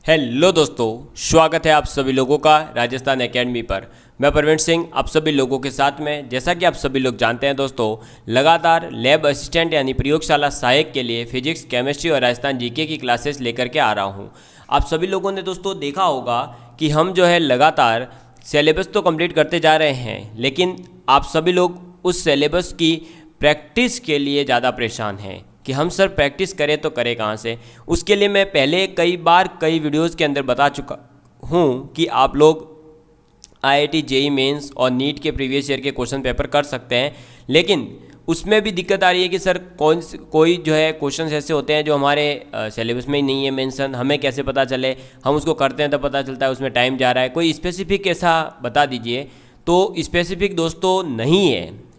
Hello दोस्तों, स्वागत है आप सभी लोगों का राजस्थान एकेडमी पर। मैं प्रवीण सिंह आप सभी लोगों के साथ में। जैसा कि आप सभी लोग जानते हैं दोस्तों, लगातार लैब असिस्टेंट यानी प्रयोगशाला सहायक के लिए फिजिक्स, केमिस्ट्री और राजस्थान जीके की क्लासेस लेकर के आ रहा हूं। आप सभी लोगों ने दोस्तों देखा होगा कि हम जो है लगातार सिलेबस तो कंप्लीट करते जा रहे हैं, लेकिन आप सभी लोग उस सिलेबस की प्रैक्टिस के लिए ज़्यादा परेशान हैं कि हम सर प्रैक्टिस करें तो करें कहाँ से। उसके लिए मैं पहले कई बार कई वीडियोस के अंदर बता चुका हूँ कि आप लोग आईआईटी, जेईई मेंस और नीट के प्रीवियस ईयर के क्वेश्चन पेपर कर सकते हैं, लेकिन उसमें भी दिक्कत आ रही है कि सर कोई जो है क्वेश्चन ऐसे होते हैं जो हमारे सिलेबस में ही नहीं है मेंशन, हमें कैसे पता चले। हम उसको करते हैं तो पता चलता है उसमें टाइम जा रहा है। कोई स्पेसिफिक ऐसा बता दीजिए। तो स्पेसिफिक दोस्तों नहीं है,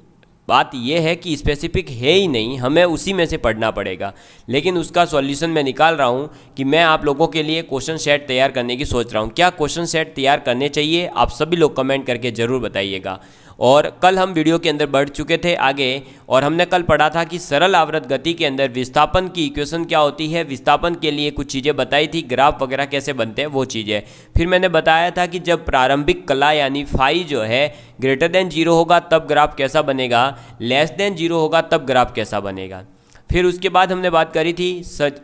बात यह है कि स्पेसिफिक है ही नहीं, हमें उसी में से पढ़ना पड़ेगा। लेकिन उसका सॉल्यूशन मैं निकाल रहा हूं कि मैं आप लोगों के लिए क्वेश्चन सेट तैयार करने की सोच रहा हूं। क्या क्वेश्चन सेट तैयार करने चाहिए, आप सभी लोग कमेंट करके ज़रूर बताइएगा। और कल हम वीडियो के अंदर बढ़ चुके थे आगे, और हमने कल पढ़ा था कि सरल आवर्त गति के अंदर विस्थापन की इक्वेशन क्या होती है। विस्थापन के लिए कुछ चीज़ें बताई थी, ग्राफ वगैरह कैसे बनते हैं वो चीज़ें। फिर मैंने बताया था कि जब प्रारंभिक कला यानी फाई जो है ग्रेटर देन 0 होगा तब ग्राफ कैसा बनेगा, लेस देन 0 होगा तब ग्राफ कैसा बनेगा। फिर उसके बाद हमने बात करी थी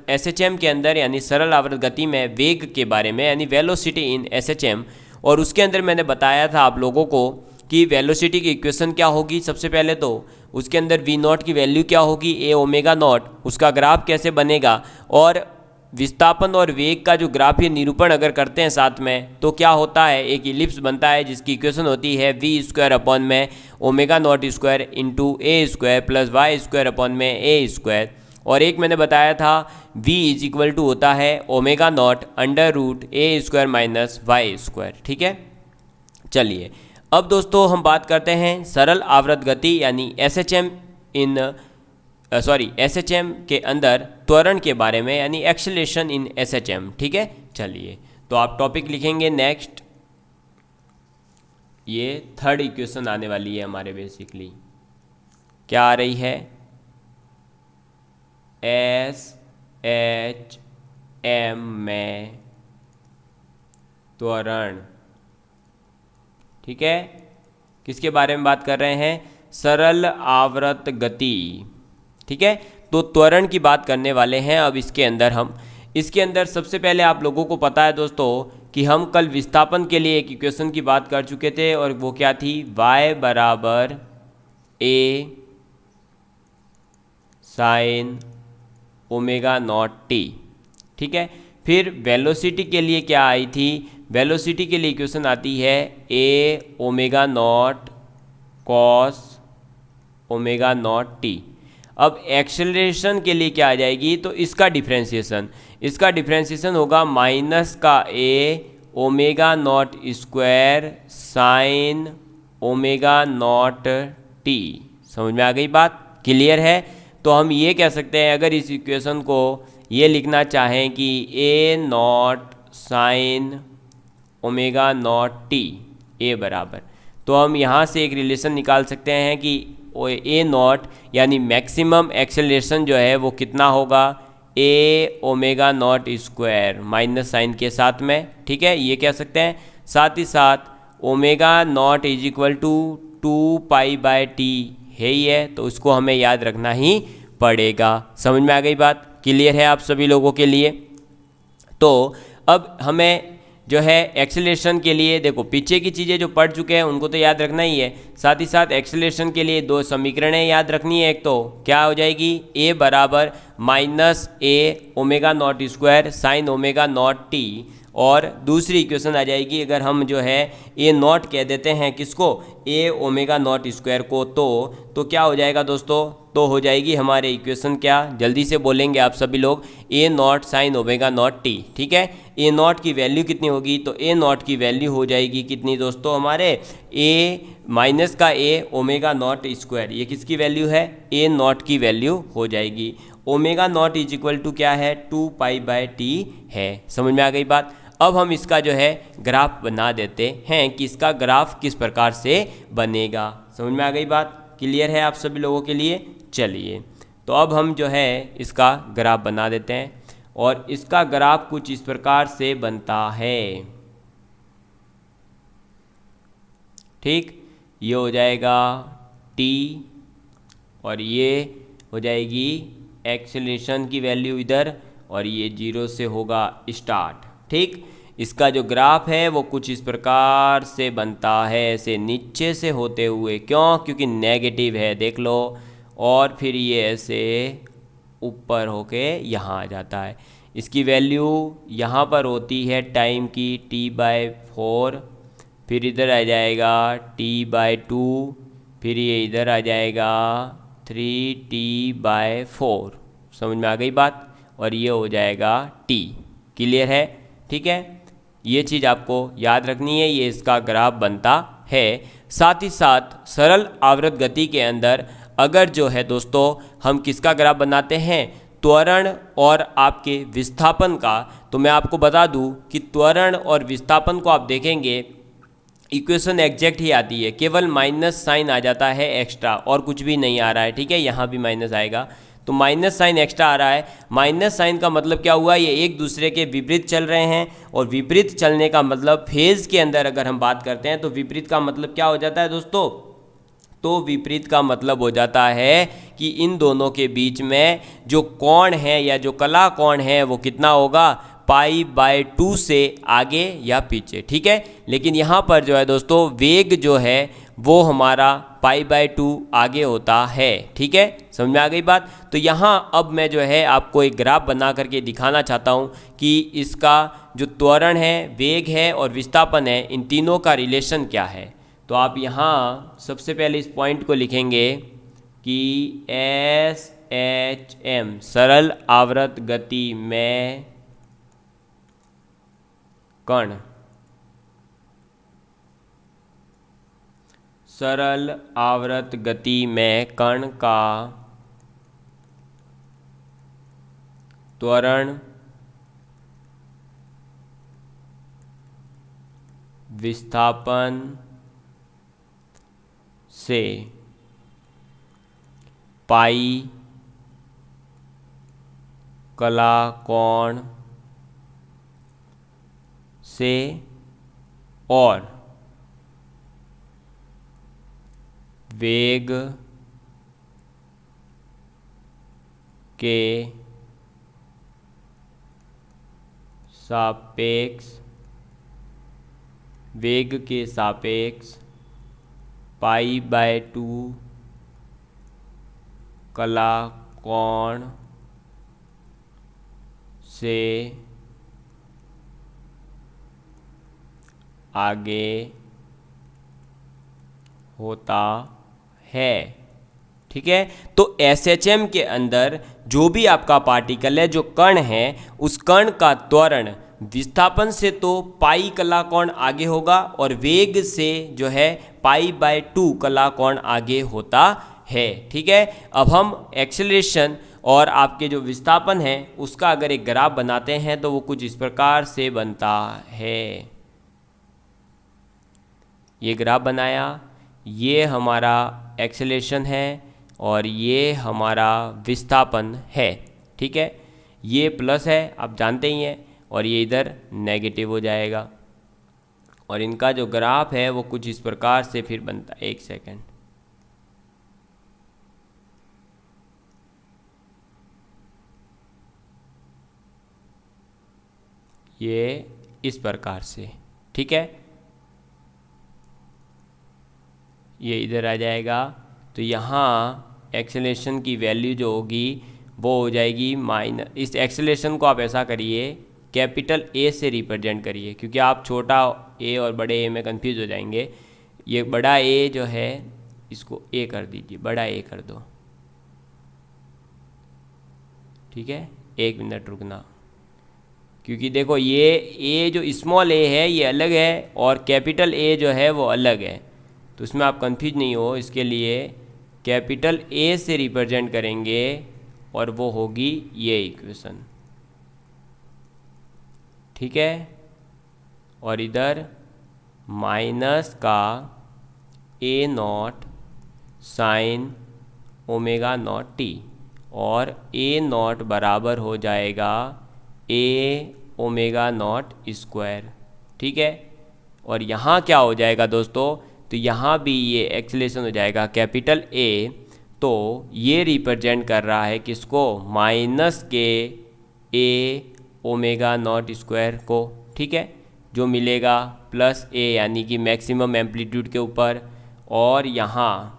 एसएचएम के अंदर यानी सरल आवर्त गति में वेग के बारे में, यानी वेलोसिटी इन एसएचएम। और उसके अंदर मैंने बताया था आप लोगों को कि वेलोसिटी की इक्वेशन क्या होगी। सबसे पहले तो उसके अंदर वी नॉट की वैल्यू क्या होगी, ए ओमेगा नॉट, उसका ग्राफ कैसे बनेगा। और विस्थापन और वेग का जो ग्राफीय निरूपण अगर करते हैं साथ में तो क्या होता है, एक इलिप्स बनता है जिसकी इक्वेशन होती है वी स्क्वायर अपॉन में omega not square into A square plus Y square upon में ए स्क्वायर। और एक मैंने बताया था v इज इक्वल टू होता है omega nought under root A square minus Y square. ठीक है, चलिए अब दोस्तों हम बात करते हैं सरल आवर्त गति यानी एसएचएम एसएचएम के अंदर त्वरण के बारे में, यानी एक्सेलरेशन इन एसएचएम। ठीक है, चलिए तो आप टॉपिक लिखेंगे नेक्स्ट। ये थर्ड इक्वेशन आने वाली है हमारे, बेसिकली क्या आ रही है, एस एच एम में त्वरण। ठीक है, किसके बारे में बात कर रहे हैं, सरल आवर्त गति। ठीक है, तो त्वरण की बात करने वाले हैं अब इसके अंदर सबसे पहले आप लोगों को पता है दोस्तों कि हम कल विस्थापन के लिए एक इक्वेशन की बात कर चुके थे, और वो क्या थी, y बराबर a sign omega naught t. ठीक है, फिर वेलोसिटी के लिए क्या आई थी, वेलोसिटी के लिए इक्वेशन आती है A omega naught cos omega naught t. अब एक्सेलरेशन के लिए क्या आ जाएगी, तो इसका डिफ्रेंशिएशन होगा माइनस का A omega not square sine omega naught t. समझ में आ गई बात, क्लियर है। तो हम ये कह सकते हैं, अगर इस इक्वेशन को ये लिखना चाहें कि A naught sine omega naught t A बराबर, तो हम यहाँ से एक रिलेशन निकाल सकते हैं कि ए नॉट यानी मैक्सिमम एक्सेलरेशन जो है वो कितना होगा, A omega not square minus sine के साथ में। ठीक है, ये कह सकते हैं। साथ ही साथ omega nought is equal to 2π/t है ही है, तो उसको हमें याद रखना ही पड़ेगा। समझ में आ गई बात, क्लियर है आप सभी लोगों के लिए। तो अब हमें जो है एक्सेलरेशन के लिए, देखो पीछे की चीज़ें जो पढ़ चुके हैं उनको तो याद रखना ही है, साथ ही साथ एक्सेलरेशन के लिए दो समीकरणें याद रखनी है। एक तो क्या हो जाएगी, ए बराबर minus A omega not square sine omega naught T, और दूसरी इक्वेशन आ जाएगी, अगर हम जो है ए नॉट कह देते हैं किसको, ए ओमेगा नॉट स्क्वायर को, तो क्या हो जाएगा दोस्तों, तो हो जाएगी हमारे इक्वेशन क्या, जल्दी से बोलेंगे आप सभी लोग, A naught sine omega naught t. ठीक है, ए नॉट की वैल्यू कितनी होगी, तो ए नॉट की वैल्यू हो जाएगी कितनी दोस्तों, हमारे ए माइनस का ए ओमेगा नॉट स्क्वायर, ये किसकी वैल्यू है, ए नॉट की वैल्यू हो जाएगी। Omega nought is equal to क्या है, 2π/t है। समझ में आ गई बात। अब हम इसका जो है ग्राफ बना देते हैं कि इसका ग्राफ किस प्रकार से बनेगा। समझ में आ गई बात, क्लियर है आप सभी लोगों के लिए। चलिए तो अब हम जो है इसका ग्राफ बना देते हैं, और इसका ग्राफ कुछ इस प्रकार से बनता है। ठीक, ये हो जाएगा t और ये हो जाएगी एक्सेलरेशन की वैल्यू इधर, और ये 0 से होगा स्टार्ट। ठीक, इसका जो ग्राफ है वो कुछ इस प्रकार से बनता है, ऐसे नीचे से होते हुए, क्यों? क्योंकि नेगेटिव है, देख लो, और फिर ये ऐसे ऊपर होके यहाँ आ जाता है। इसकी वैल्यू यहाँ पर होती है टाइम की t/4, फिर इधर आ जाएगा t/2, फिर ये इधर आ जाएगा 3t/4। समझ में आ गई बात? और ये हो जाएगा t। क्लियर है? ठीक है, ये चीज़ आपको याद रखनी है, ये इसका ग्राफ बनता है। साथ ही साथ सरल आवर्त गति के अंदर अगर जो है दोस्तों हम किसका ग्राफ बनाते हैं, त्वरण और आपके विस्थापन का, तो मैं आपको बता दूं कि त्वरण और विस्थापन को आप देखेंगे इक्वेशन एग्जैक्ट ही आती है, केवल माइनस साइन आ जाता है एक्स्ट्रा, और कुछ भी नहीं आ रहा है। ठीक है, यहाँ भी माइनस आएगा, तो माइनस साइन एक्स्ट्रा आ रहा है। माइनस साइन का मतलब क्या हुआ, ये एक दूसरे के विपरीत चल रहे हैं, और विपरीत चलने का मतलब फेज के अंदर अगर हम बात करते हैं तो विपरीत का मतलब क्या हो जाता है दोस्तों, तो विपरीत का मतलब हो जाता है कि इन दोनों के बीच में जो कोण है या जो कला कोण है वो कितना होगा, π/2 से आगे या पीछे। ठीक है, लेकिन यहाँ पर जो है दोस्तों वेग जो है वो हमारा π/2 आगे होता है। ठीक है, समझ में आ गई बात? तो यहाँ अब मैं जो है आपको एक ग्राफ बना करके दिखाना चाहता हूँ कि इसका जो त्वरण है, वेग है और विस्थापन है, इन तीनों का रिलेशन क्या है। तो आप यहाँ सबसे पहले इस पॉइंट को लिखेंगे कि SHM सरल आवर्त गति में कण, सरल आवर्त गति में कण का त्वरण, विस्थापन से पाई कला कोण से और वेग के सापेक्ष, π/2 कला कोण से आगे होता है। ठीक है, तो SHM के अंदर जो भी आपका पार्टिकल है, जो कण है, उस कण का त्वरण विस्थापन से तो पाई कला कोण आगे होगा और वेग से जो है π/2 कला कोण आगे होता है। ठीक है, अब हम एक्सेलरेशन और आपके जो विस्थापन है उसका अगर एक ग्राफ बनाते हैं तो वो कुछ इस प्रकार से बनता है। ये ग्राफ बनाया, ये हमारा एक्सेलरेशन है और ये हमारा विस्थापन है। ठीक है, ये प्लस है आप जानते ही हैं, और ये इधर नेगेटिव हो जाएगा, और इनका जो ग्राफ है वो कुछ इस प्रकार से फिर बनता है। एक सेकेंड, ये इस प्रकार से। ठीक है, ये इधर आ जाएगा, तो यहाँ एक्सेलरेशन की वैल्यू जो होगी वो हो जाएगी माइनस, इस एक्सेलरेशन को आप ऐसा करिए, कैपिटल A से रिप्रेजेंट करिए, क्योंकि आप छोटा a और बड़े a में कंफ्यूज हो जाएंगे। ये बड़ा A जो है इसको A कर दीजिए, बड़ा A कर दो। ठीक है, एक मिनट रुकना, क्योंकि देखो ये A जो स्मॉल a है ये अलग है और कैपिटल A जो है वो अलग है, तो उसमें आप कंफ्यूज नहीं हो। इसके लिए कैपिटल A से रिप्रेजेंट करेंगे और वो होगी ये इक्वेशन। ठीक है, और इधर माइनस का A0 sign omega not t, और A0 बराबर हो जाएगा ए ओमेगा नॉट स्क्वायर, ठीक है। और यहाँ क्या हो जाएगा दोस्तों, तो यहाँ भी ये एक्सेलरेशन हो जाएगा कैपिटल ए, तो ये रिप्रेजेंट कर रहा है किसको, माइनस के ए ओमेगा नॉट स्क्वायर को, ठीक है, जो मिलेगा प्लस ए यानी कि मैक्सिमम एम्पलीट्यूड के ऊपर, और यहाँ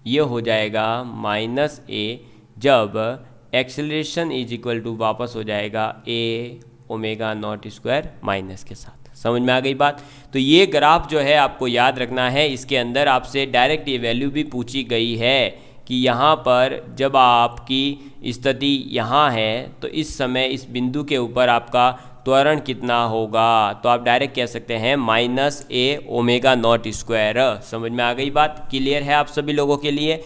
ये हो जाएगा माइनस ए जब एक्सेलरेशन इज इक्वल टू वापस हो जाएगा ए ओमेगा नॉट स्क्वायर माइनस के साथ। समझ में आ गई बात। तो ये ग्राफ जो है आपको याद रखना है, इसके अंदर आपसे डायरेक्ट ये वैल्यू भी पूछी गई है कि यहाँ पर जब आपकी स्थिति यहाँ है तो इस समय इस बिंदु के ऊपर आपका त्वरण कितना होगा, तो आप डायरेक्ट कह सकते हैं minus A omega not square. समझ में आ गई बात, क्लियर है आप सभी लोगों के लिए।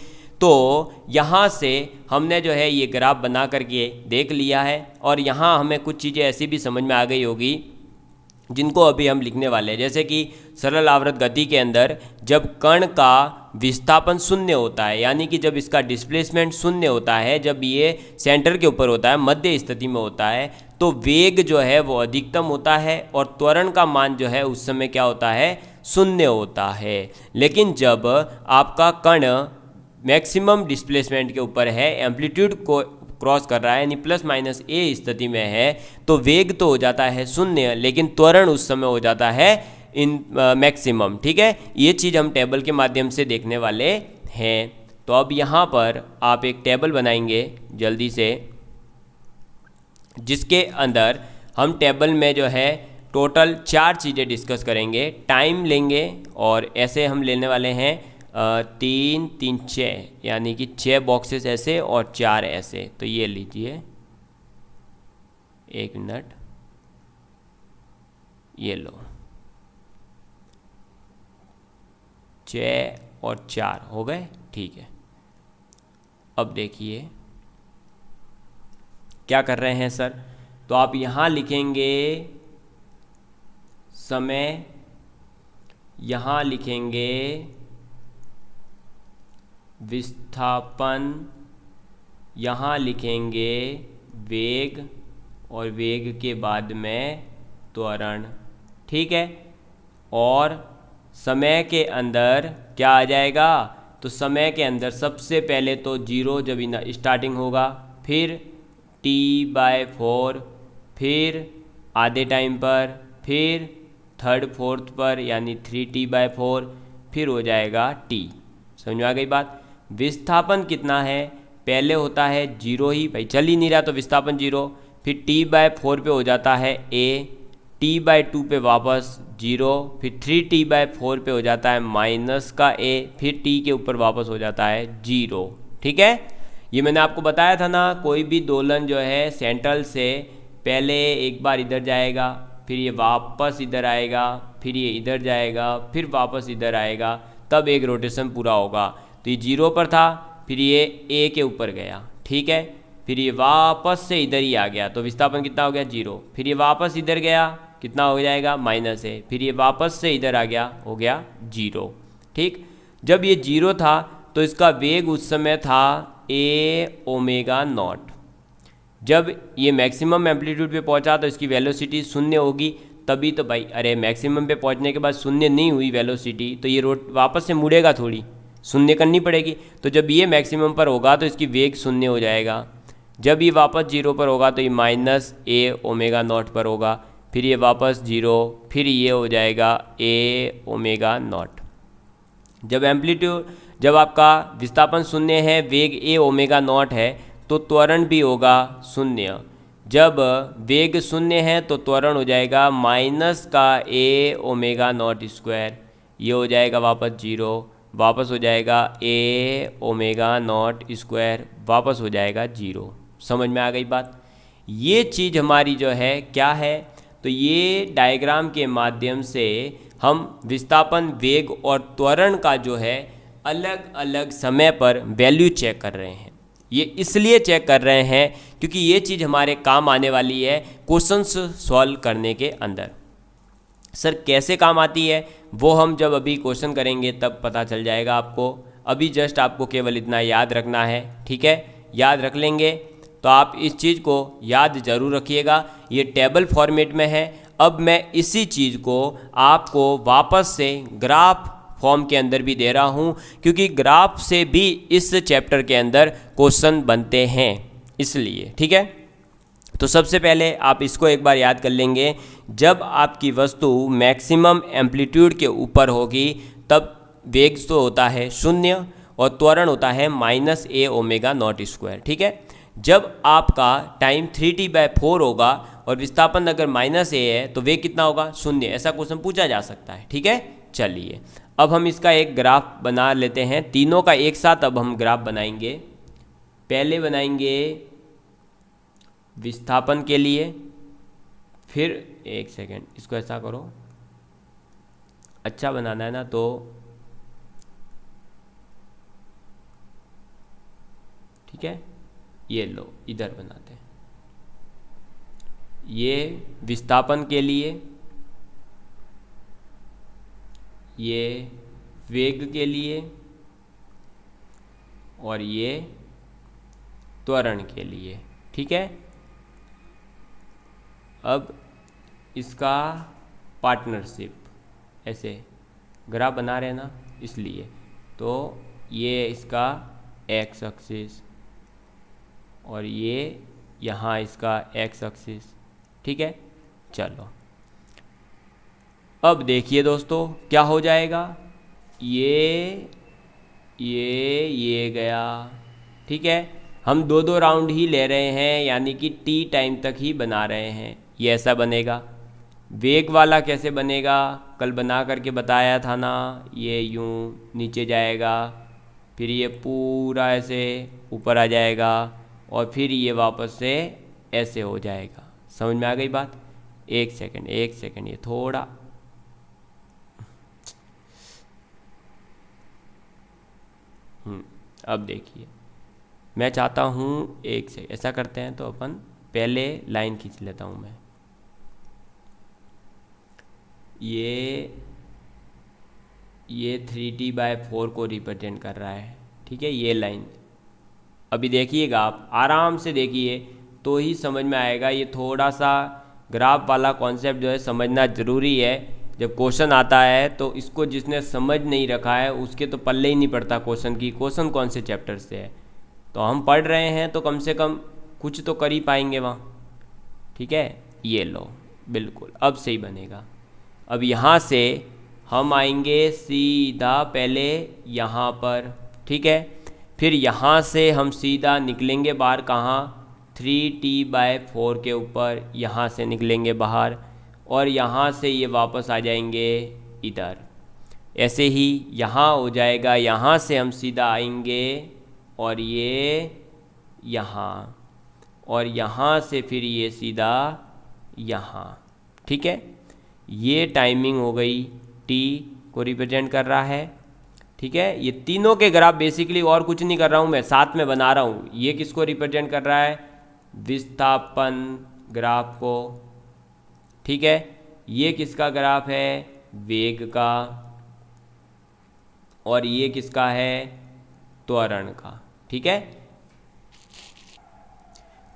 तो यहाँ से हमने जो है ये ग्राफ बना करके देख लिया है, और यहाँ हमें कुछ चीज़ें ऐसी भी समझ में आ गई होगी जिनको अभी हम लिखने वाले हैं। जैसे कि सरल आवर्त गति के अंदर जब कण का विस्थापन शून्य होता है, यानी कि जब इसका डिस्प्लेसमेंट शून्य होता है, जब ये सेंटर के ऊपर होता है, मध्य स्थिति में होता है, तो वेग जो है वो अधिकतम होता है और त्वरण का मान जो है उस समय क्या होता है, शून्य होता है। लेकिन जब आपका कण मैक्सिमम डिस्प्लेसमेंट के ऊपर है, एम्पलीट्यूड को क्रॉस कर रहा है, यानी प्लस माइनस ए स्थिति में है, तो वेग तो हो जाता है शून्य, लेकिन त्वरण उस समय हो जाता है इन मैक्सिमम, ठीक है। ये चीज़ हम टेबल के माध्यम से देखने वाले हैं। तो अब यहाँ पर आप एक टेबल बनाएंगे जल्दी से, जिसके अंदर हम टेबल में जो है टोटल 4 चीज़ें डिस्कस करेंगे, टाइम लेंगे, और ऐसे हम लेने वाले हैं 3 3 6, यानी कि 6 बॉक्सेस ऐसे और 4 ऐसे। तो ये लीजिए, 1 मिनट, ये लो, 6 और 4 हो गए, ठीक है। अब देखिए क्या कर रहे हैं सर, तो आप यहाँ लिखेंगे समय, यहाँ लिखेंगे विस्थापन, यहाँ लिखेंगे वेग, और वेग के बाद में त्वरण, ठीक है। और समय के अंदर क्या आ जाएगा, तो समय के अंदर सबसे पहले तो 0 जब स्टार्टिंग होगा, फिर T/4, फिर आधे टाइम पर, फिर थर्ड फोर्थ पर यानी 3T/4, फिर हो जाएगा T। समझ में आ गई बात। विस्थापन कितना है, पहले होता है 0 ही, भाई चल ही नहीं रहा तो विस्थापन 0, फिर T/4 पे हो जाता है A, T/2 पे वापस 0, फिर 3T/4 पे हो जाता है माइनस का A, फिर T के ऊपर वापस हो जाता है 0, ठीक है। ये मैंने आपको बताया था ना, कोई भी दोलन जो है सेंट्रल से पहले एक बार इधर जाएगा, फिर ये वापस इधर आएगा, फिर ये इधर जाएगा, फिर वापस इधर आएगा, तब एक रोटेशन पूरा होगा। तो ये 0 पर था, फिर ये A के ऊपर गया, ठीक है, फिर ये वापस से इधर ही आ गया, तो विस्थापन कितना हो गया 0, फिर ये वापस इधर गया, कितना हो जाएगा माइनस A, फिर ये वापस से इधर आ गया, हो गया 0, ठीक। जब ये 0 था तो इसका वेग उस समय था A ओमेगा नॉट। जब ये मैक्सिमम एम्पलीट्यूड पे पहुंचा तो इसकी वेलोसिटी 0 होगी, तभी तो भाई, अरे मैक्सिमम पे पहुंचने के बाद 0 नहीं हुई वेलोसिटी, तो ये रोड वापस से मुड़ेगा, थोड़ी 0 करनी पड़ेगी। तो जब ये मैक्सिमम पर होगा तो इसकी वेग 0 हो जाएगा, जब ये वापस 0 पर होगा तो ये माइनस A ओमेगा नॉट पर होगा, फिर ये वापस 0, फिर ये हो जाएगा A ओमेगा नॉट। जब आपका विस्थापन 0 है, वेग A ओमेगा नॉट है, तो त्वरण भी होगा 0। जब वेग 0 है तो त्वरण हो जाएगा माइनस का A ओमेगा नॉट स्क्वायर, ये हो जाएगा वापस 0, वापस हो जाएगा A ओमेगा नॉट स्क्वायर, वापस हो जाएगा 0। समझ में आ गई बात। ये चीज़ हमारी जो है क्या है, तो ये डायग्राम के माध्यम से हम विस्थापन, वेग और त्वरण का जो है अलग अलग समय पर वैल्यू चेक कर रहे हैं। ये इसलिए चेक कर रहे हैं क्योंकि ये चीज़ हमारे काम आने वाली है क्वेश्चंस सॉल्व करने के अंदर। सर कैसे काम आती है वो हम जब अभी क्वेश्चन करेंगे तब पता चल जाएगा आपको। अभी जस्ट आपको केवल इतना याद रखना है, ठीक है, याद रख लेंगे तो आप इस चीज़ को याद ज़रूर रखिएगा। ये टेबल फॉर्मेट में है। अब मैं इसी चीज़ को आपको वापस से ग्राफ फॉर्म के अंदर भी दे रहा हूँ, क्योंकि ग्राफ से भी इस चैप्टर के अंदर क्वेश्चन बनते हैं, इसलिए। ठीक है, तो सबसे पहले आप इसको एक बार याद कर लेंगे। जब आपकी वस्तु मैक्सिमम एम्पलीट्यूड के ऊपर होगी तब वेग तो होता है 0 और त्वरण होता है -a⍵0²। ठीक है, जब आपका टाइम 3t/4 होगा और विस्थापन अगर -a है तो वेग कितना होगा? 0। ऐसा क्वेश्चन पूछा जा सकता है। ठीक है, चलिए अब हम इसका एक ग्राफ बना लेते हैं, तीनों का एक साथ अब हम ग्राफ बनाएंगे। पहले बनाएंगे विस्थापन के लिए, फिर एक सेकेंड, इसको ऐसा करो, अच्छा बनाना है ना, तो ठीक है, ये लो इधर बनाते हैं। ये विस्थापन के लिए, ये वेग के लिए और ये त्वरण के लिए। ठीक है, अब इसका पार्टनरशिप ऐसे ग्राफ बना रहे हैं ना, इसलिए तो ये इसका एक्स एक्सिस और ये यहाँ इसका एक्स एक्सिस। ठीक है, चलो अब देखिए दोस्तों क्या हो जाएगा। ये गया। ठीक है, हम 2-2 राउंड ही ले रहे हैं, यानी कि टी टाइम तक ही बना रहे हैं। ये ऐसा बनेगा। वेग वाला कैसे बनेगा? कल बना करके बताया था ना, ये यूँ नीचे जाएगा, फिर ये पूरा ऐसे ऊपर आ जाएगा और फिर ये वापस से ऐसे हो जाएगा। समझ में आ गई बात? एक सेकंड, ये थोड़ा अब देखिए, मैं चाहता हूँ एक से ऐसा करते हैं, तो अपन पहले लाइन खींच लेता हूँ मैं। ये 3t/4 को रिप्रेजेंट कर रहा है। ठीक है, ये लाइन अभी देखिएगा, आप आराम से देखिए तो ही समझ में आएगा। ये थोड़ा सा ग्राफ वाला कॉन्सेप्ट जो है समझना ज़रूरी है। जब क्वेश्चन आता है तो इसको जिसने समझ नहीं रखा है उसके तो पल्ले ही नहीं पड़ता क्वेश्चन की, क्वेश्चन कौन से चैप्टर से है। तो हम पढ़ रहे हैं तो कम से कम कुछ तो कर ही पाएंगे वहाँ। ठीक है, ये लो, बिल्कुल अब सही बनेगा। अब यहाँ से हम आएंगे सीधा पहले यहाँ पर। ठीक है, फिर यहाँ से हम सीधा निकलेंगे बाहर, कहाँ? 3t/4 के ऊपर, यहाँ से निकलेंगे बाहर और यहाँ से ये वापस आ जाएंगे इधर। ऐसे ही यहाँ हो जाएगा, यहाँ से हम सीधा आएंगे और ये यहाँ, और यहाँ से फिर ये सीधा यहाँ। ठीक है, ये टाइमिंग हो गई, टी को रिप्रेजेंट कर रहा है। ठीक है, ये तीनों के ग्राफ बेसिकली और कुछ नहीं कर रहा हूँ मैं, साथ में बना रहा हूँ। ये किसको रिप्रेजेंट कर रहा है? विस्थापन ग्राफ को। ठीक है, ये किसका ग्राफ है? वेग का। और ये किसका है? त्वरण का। ठीक है,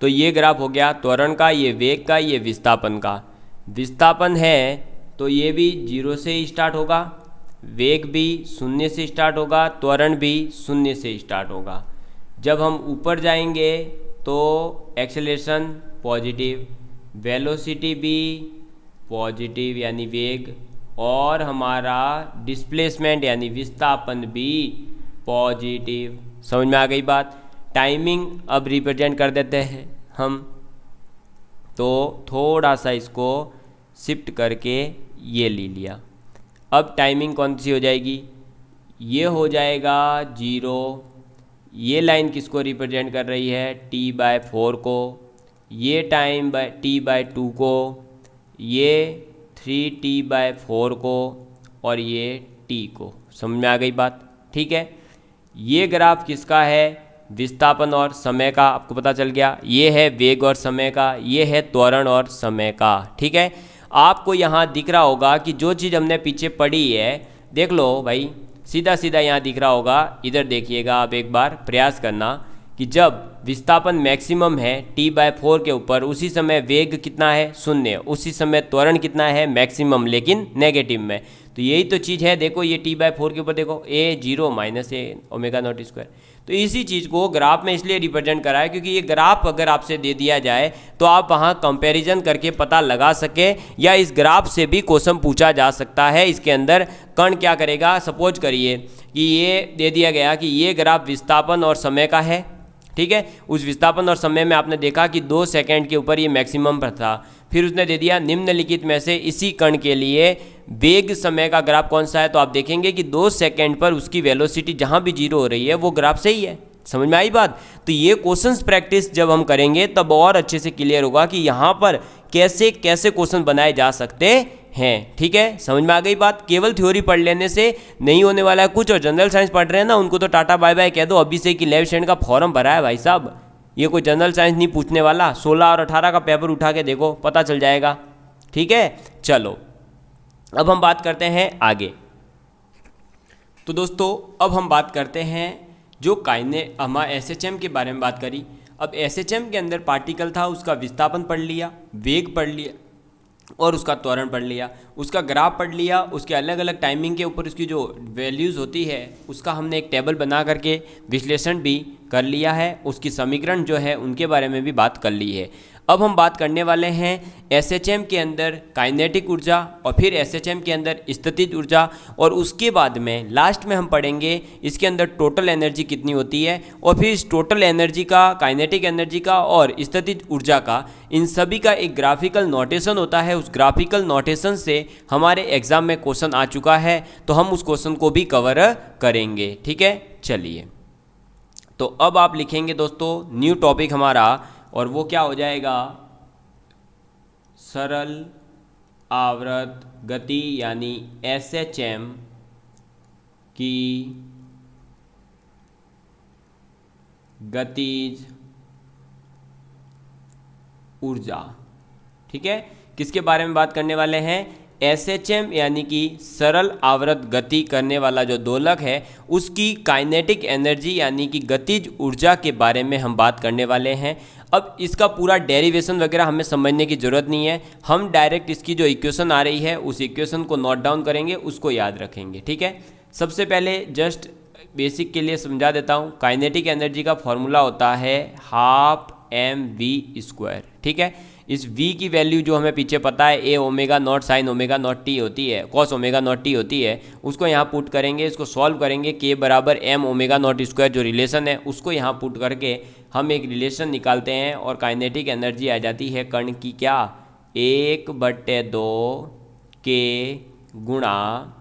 तो ये ग्राफ हो गया त्वरण का, ये वेग का, ये विस्थापन का। विस्थापन है तो ये भी 0 से ही स्टार्ट होगा, वेग भी 0 से स्टार्ट होगा, त्वरण भी 0 से स्टार्ट होगा। जब हम ऊपर जाएंगे तो एक्सेलरेशन पॉजिटिव, वेलोसिटी भी पॉजिटिव यानी वेग, और हमारा डिस्प्लेसमेंट यानी विस्थापन भी पॉजिटिव। समझ में आ गई बात? टाइमिंग अब रिप्रेजेंट कर देते हैं हम, तो थोड़ा सा इसको शिफ्ट करके ये ले लिया। अब टाइमिंग कौन सी हो जाएगी? ये हो जाएगा 0। ये लाइन किसको रिप्रेजेंट कर रही है? t/4 को। ये टाइम t/2 को, ये 3t/4 को, और ये t को। समझ में आ गई बात? ठीक है, ये ग्राफ किसका है? विस्थापन और समय का। आपको पता चल गया, ये है वेग और समय का, ये है त्वरण और समय का। ठीक है, आपको यहाँ दिख रहा होगा कि जो चीज़ हमने पीछे पढ़ी है, देख लो भाई, सीधा सीधा यहाँ दिख रहा होगा। इधर देखिएगा आप, एक बार प्रयास करना कि जब विस्थापन मैक्सिमम है t/4 के ऊपर, उसी समय वेग कितना है 0, उसी समय त्वरण कितना है मैक्सिमम लेकिन नेगेटिव में। तो यही तो चीज़ है, देखो ये t/4 के ऊपर देखो a0 minus a omega naught square. तो इसी चीज़ को ग्राफ में इसलिए रिप्रेजेंट करा है क्योंकि ये ग्राफ अगर आपसे दे दिया जाए तो आप वहाँ कंपैरिजन करके पता लगा सके, या इस ग्राफ से भी क्वेश्चन पूछा जा सकता है। इसके अंदर कण क्या करेगा, सपोज करिए कि ये दे दिया गया कि ये ग्राफ विस्थापन और समय का है, ठीक है। उस विस्थापन और समय में आपने देखा कि 2 सेकंड के ऊपर ये मैक्सिमम पर था। फिर उसने दे दिया निम्नलिखित में से इसी कण के लिए वेग समय का ग्राफ कौन सा है, तो आप देखेंगे कि 2 सेकंड पर उसकी वेलोसिटी जहाँ भी 0 हो रही है वो ग्राफ सही है। समझ में आई बात। तो ये क्वेश्चंस प्रैक्टिस जब हम करेंगे तब और अच्छे से क्लियर होगा कि यहाँ पर कैसे कैसे क्वेश्चन बनाए जा सकते हैं, ठीक है। समझ में आ गई बात। केवल थ्योरी पढ़ लेने से नहीं होने वाला है कुछ, और जनरल साइंस पढ़ रहे हैं ना उनको तो टाटा बाय बाय कह दो अभी से कि लेफ्ट हैंड का फॉर्म भरा है भाई साहब। ये कोई जनरल साइंस नहीं पूछने वाला, 16 और 18 का पेपर उठा के देखो पता चल जाएगा, ठीक है। चलो अब हम बात करते हैं आगे। तो दोस्तों अब हम बात करते हैं जो हमारा SHM के बारे में बात करी। अब SHM के अंदर पार्टिकल था, उसका विस्थापन पढ़ लिया, वेग पढ़ लिया और उसका त्वरण पढ़ लिया, उसका ग्राफ पढ़ लिया, उसके अलग अलग टाइमिंग के ऊपर उसकी जो वैल्यूज़ होती है उसका हमने एक टेबल बना करके विश्लेषण भी कर लिया है, उसकी समीकरण जो है उनके बारे में भी बात कर ली है। अब हम बात करने वाले हैं SHM के अंदर काइनेटिक ऊर्जा और फिर SHM के अंदर स्थितिज ऊर्जा, और उसके बाद में लास्ट में हम पढ़ेंगे इसके अंदर टोटल एनर्जी कितनी होती है, और फिर इस टोटल एनर्जी का, काइनेटिक एनर्जी का और स्थितिज ऊर्जा का, इन सभी का एक ग्राफिकल नोटेशन होता है। उस ग्राफिकल नोटेशन से हमारे एग्जाम में क्वेश्चन आ चुका है, तो हम उस क्वेश्चन को भी कवर करेंगे, ठीक है। चलिए तो अब आप लिखेंगे दोस्तों न्यू टॉपिक हमारा, और वो क्या हो जाएगा, सरल आवर्त गति यानी SHM की गतिज ऊर्जा, ठीक है। किसके बारे में बात करने वाले हैं, SHM यानी कि सरल आवर्त गति करने वाला जो दोलक है उसकी काइनेटिक एनर्जी यानी कि गतिज ऊर्जा के बारे में हम बात करने वाले हैं। अब इसका पूरा डेरिवेशन वगैरह हमें समझने की ज़रूरत नहीं है, हम डायरेक्ट इसकी जो इक्वेशन आ रही है उस इक्वेशन को नोट डाउन करेंगे, उसको याद रखेंगे, ठीक है। सबसे पहले जस्ट बेसिक के लिए समझा देता हूँ। काइनेटिक एनर्जी का फॉर्मूला होता है 12mv², ठीक है। इस v की वैल्यू जो हमें पीछे पता है a omega naught sine omega naught T होती है, कॉस ओमेगा नॉट टी होती है, उसको यहाँ पुट करेंगे, इसको सॉल्व करेंगे, k बराबर m ओमेगा नॉट स्क्वायर जो रिलेशन है उसको यहाँ पुट करके हम एक रिलेशन निकालते हैं, और काइनेटिक एनर्जी आ जाती है कण की क्या, 1/2 k गुणा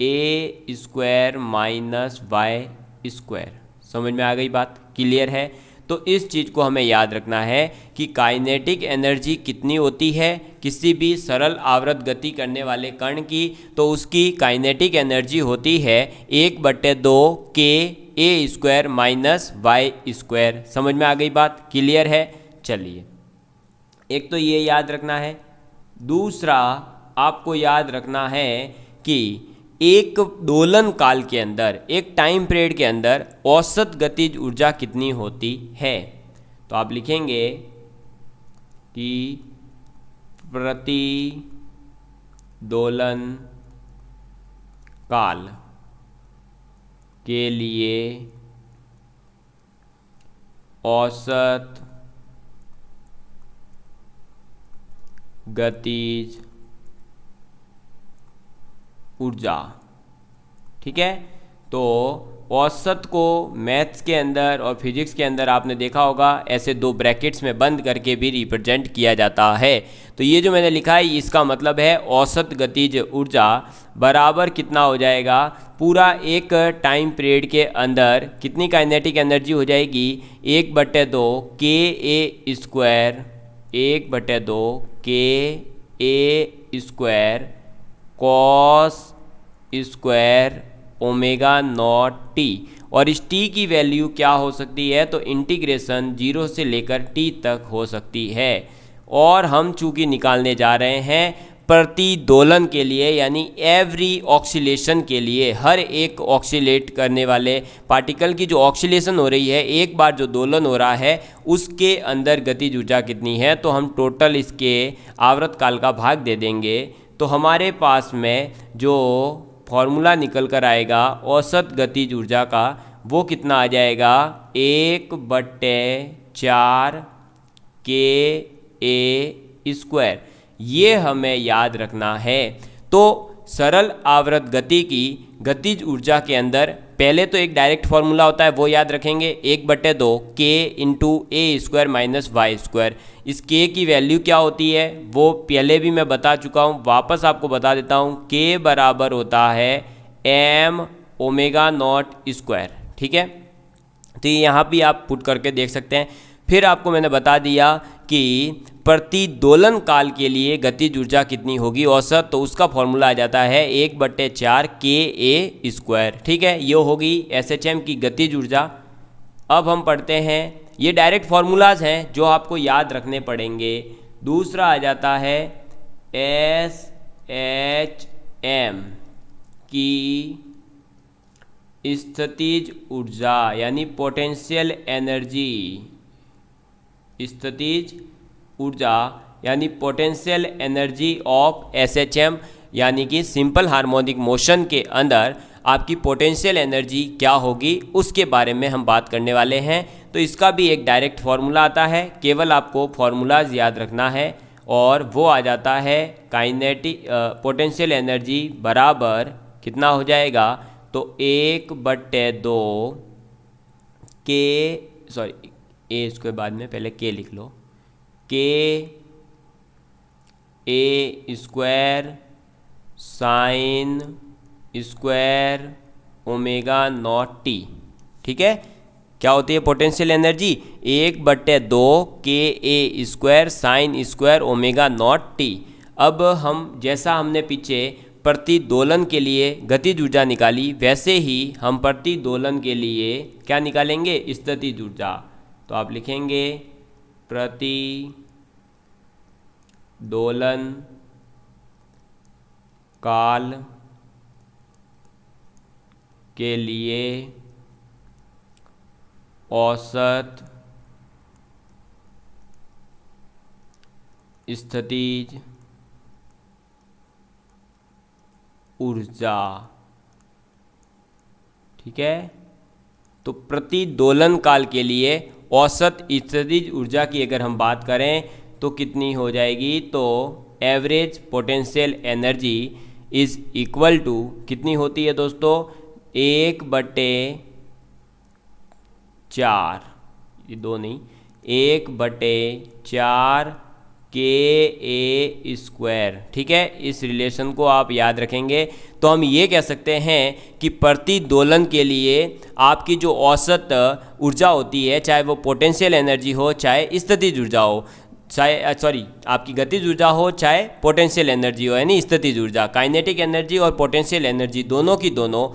a² माइनस y²। समझ में आ गई बात, क्लियर है। तो इस चीज़ को हमें याद रखना है कि काइनेटिक एनर्जी कितनी होती है किसी भी सरल आवर्त गति करने वाले कण की, तो उसकी काइनेटिक एनर्जी होती है 1/2 k a² माइनस y²। समझ में आ गई बात, क्लियर है। चलिए एक तो ये याद रखना है, दूसरा आपको याद रखना है कि एक दोलन काल के अंदर, एक टाइम पीरियड के अंदर औसत गतिज ऊर्जा कितनी होती है। तो आप लिखेंगे कि प्रति दोलन काल के लिए औसत गतिज ऊर्जा, ठीक है। तो औसत को मैथ्स के अंदर और फिजिक्स के अंदर आपने देखा होगा ऐसे 2 ब्रैकेट्स में बंद करके भी रिप्रेजेंट किया जाता है। तो ये जो मैंने लिखा है इसका मतलब है औसत गतिज ऊर्जा बराबर कितना हो जाएगा, पूरा एक टाइम पीरियड के अंदर कितनी काइनेटिक एनर्जी हो जाएगी, 1/2 k a² 1/2 k a² cos square omega naught T, और इस टी की वैल्यू क्या हो सकती है, तो इंटीग्रेशन 0 से लेकर टी तक हो सकती है। और हम चूंकि निकालने जा रहे हैं प्रतिदोलन के लिए यानी एवरी ऑक्सीलेशन के लिए, हर एक ऑक्सीलेट करने वाले पार्टिकल की जो ऑक्सीलेशन हो रही है, एक बार जो दोलन हो रहा है उसके अंदर गतिज ऊर्जा कितनी है, तो हम टोटल इसके आवर्तकाल का भाग दे देंगे। तो हमारे पास में जो फॉर्मूला निकल कर आएगा औसत गतिज ऊर्जा का, वो कितना आ जाएगा 1/4 KA²। ये हमें याद रखना है। तो सरल आवर्त गति की गतिज ऊर्जा के अंदर पहले तो एक डायरेक्ट फॉर्मूला होता है, वो याद रखेंगे 1/2 K × A² - Y²। इस K की वैल्यू क्या होती है वो पहले भी मैं बता चुका हूँ, वापस आपको बता देता हूँ। K बराबर होता है m⍵0²। ठीक है, तो यहाँ भी आप पुट करके देख सकते हैं। फिर आपको मैंने बता दिया कि प्रतिदोलन काल के लिए गतिज ऊर्जा कितनी होगी औसत, तो उसका फॉर्मूला आ जाता है 1/4 KA²। ठीक है, ये होगी SHM की गतिज ऊर्जा। अब हम पढ़ते हैं, ये डायरेक्ट फार्मूलाज हैं जो आपको याद रखने पड़ेंगे। दूसरा आ जाता है SHM की स्थितिज ऊर्जा यानी पोटेंशियल एनर्जी। स्थितिज ऊर्जा यानी पोटेंशियल एनर्जी ऑफ SHM यानी कि सिंपल हार्मोनिक मोशन के अंदर आपकी पोटेंशियल एनर्जी क्या होगी उसके बारे में हम बात करने वाले हैं। तो इसका भी एक डायरेक्ट फार्मूला आता है, केवल आपको फार्मूलाज याद रखना है, और वो आ जाता है काइनेटिक पोटेंशियल एनर्जी बराबर कितना हो जाएगा, तो 1/2 K, सॉरी ए इसके बाद में पहले K लिख लो, KA² sin²⍵0t। ठीक है, क्या होती है पोटेंशियल एनर्जी 1/2 KA² sin²⍵0t। अब हम जैसा हमने पीछे प्रतिदोलन के लिए गतिज ऊर्जा निकाली, वैसे ही हम प्रतिदोलन के लिए क्या निकालेंगे, स्थितिज ऊर्जा। तो आप लिखेंगे प्रतिदोलन काल के लिए औसत स्थितिज ऊर्जा। ठीक है, तो प्रतिदोलन काल के लिए औसत स्थितिज ऊर्जा की अगर हम बात करें तो कितनी हो जाएगी, तो average potential energy is equal to कितनी होती है दोस्तों, 1/4, ये दो नहीं, 1/4 KA²। ठीक है, इस रिलेशन को आप याद रखेंगे तो हम ये कह सकते हैं कि प्रतिदोलन के लिए आपकी जो औसत ऊर्जा होती है, चाहे वो पोटेंशियल एनर्जी हो चाहे स्थितिज ऊर्जा हो, चाहे सॉरी आपकी गतिज ऊर्जा हो चाहे पोटेंशियल एनर्जी हो, यानी स्थितिज ऊर्जा, काइनेटिक एनर्जी और पोटेंशियल एनर्जी दोनों की दोनों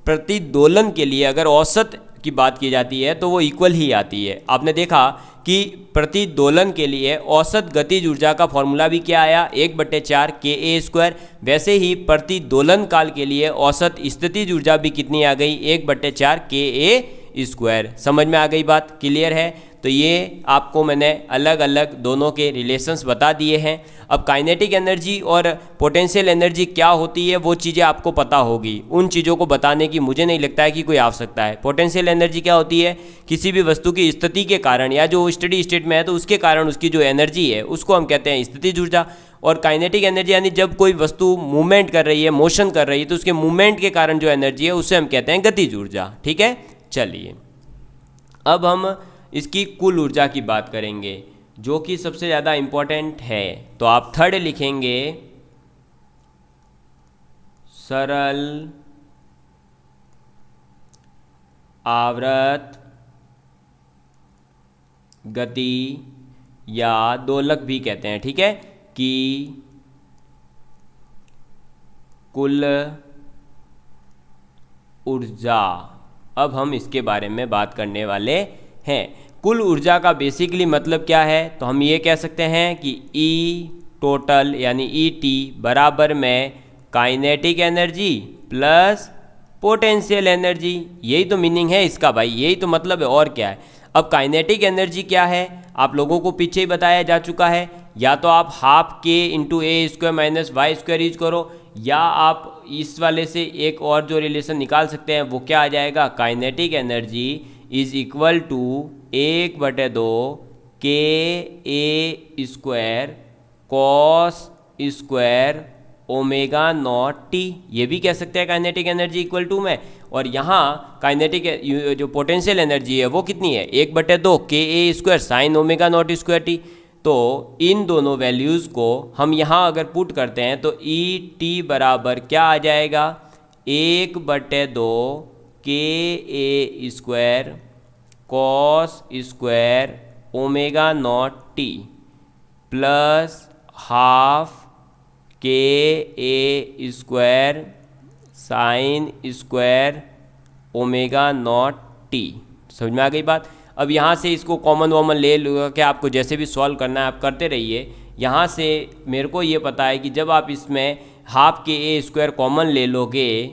प्रतिदोलन के लिए अगर औसत की बात की जाती है तो वो इक्वल ही आती है। आपने देखा कि प्रतिदोलन के लिए औसत गतिज ऊर्जा का फॉर्मूला भी क्या आया, 1/4 KA²। वैसे ही प्रतिदोलन काल के लिए औसत स्थितिज ऊर्जा भी कितनी आ गई, 1/4 KA²। समझ में आ गई बात, क्लियर है। तो ये आपको मैंने अलग अलग दोनों के रिलेशंस बता दिए हैं। अब काइनेटिक एनर्जी और पोटेंशियल एनर्जी क्या होती है वो चीज़ें आपको पता होगी, उन चीज़ों को बताने की मुझे नहीं लगता है कि कोई आवश्यकता है। पोटेंशियल एनर्जी क्या होती है, किसी भी वस्तु की स्थिति के कारण या जो स्टडी स्टेट में है तो उसके कारण उसकी जो एनर्जी है उसको हम कहते हैं स्थितिज ऊर्जा। और काइनेटिक एनर्जी यानी जब कोई वस्तु मूवमेंट कर रही है, मोशन कर रही है, तो उसके मूवमेंट के कारण जो एनर्जी है उसे हम कहते हैं गतिज ऊर्जा। ठीक है, चलिए अब हम इसकी कुल ऊर्जा की बात करेंगे जो कि सबसे ज़्यादा इम्पोर्टेंट है। तो आप थर्ड लिखेंगे, सरल आवर्त गति या दोलक भी कहते हैं। ठीक है, कि कुल ऊर्जा। अब हम इसके बारे में बात करने वाले हैं। कुल ऊर्जा का बेसिकली मतलब क्या है, तो हम ये कह सकते हैं कि E टोटल यानी ईटी बराबर में kinetic energy plus potential energy. यही तो मीनिंग है इसका भाई, यही तो मतलब है, और क्या है। अब काइनेटिक एनर्जी क्या है आप लोगों को पीछे ही बताया जा चुका है, या तो आप हाफ के into A square minus Y square use करो, या आप इस वाले से एक और जो रिलेशन निकाल सकते हैं वो क्या आ जाएगा, kinetic energy is equal to 1/2 के A square cos square omega naught t. ये भी कह सकते हैं काइनेटिक एनर्जी इक्वल टू में। और यहाँ काइनेटिक जो पोटेंशियल एनर्जी है वो कितनी है, 1/2 के A square sine omega not square t. तो इन दोनों वैल्यूज़ को हम यहाँ अगर पुट करते हैं तो ई टी बराबर क्या आ जाएगा, 1/2 के A square cos square omega naught t plus half के A square sine square omega naught t. समझ में आ गई बात। अब यहाँ से इसको कॉमन वॉमन ले लो कि आपको जैसे भी सॉल्व करना है आप करते रहिए। यहाँ से मेरे को ये पता है कि जब आप इसमें हाफ के ए स्क्वायर कॉमन ले लोगे,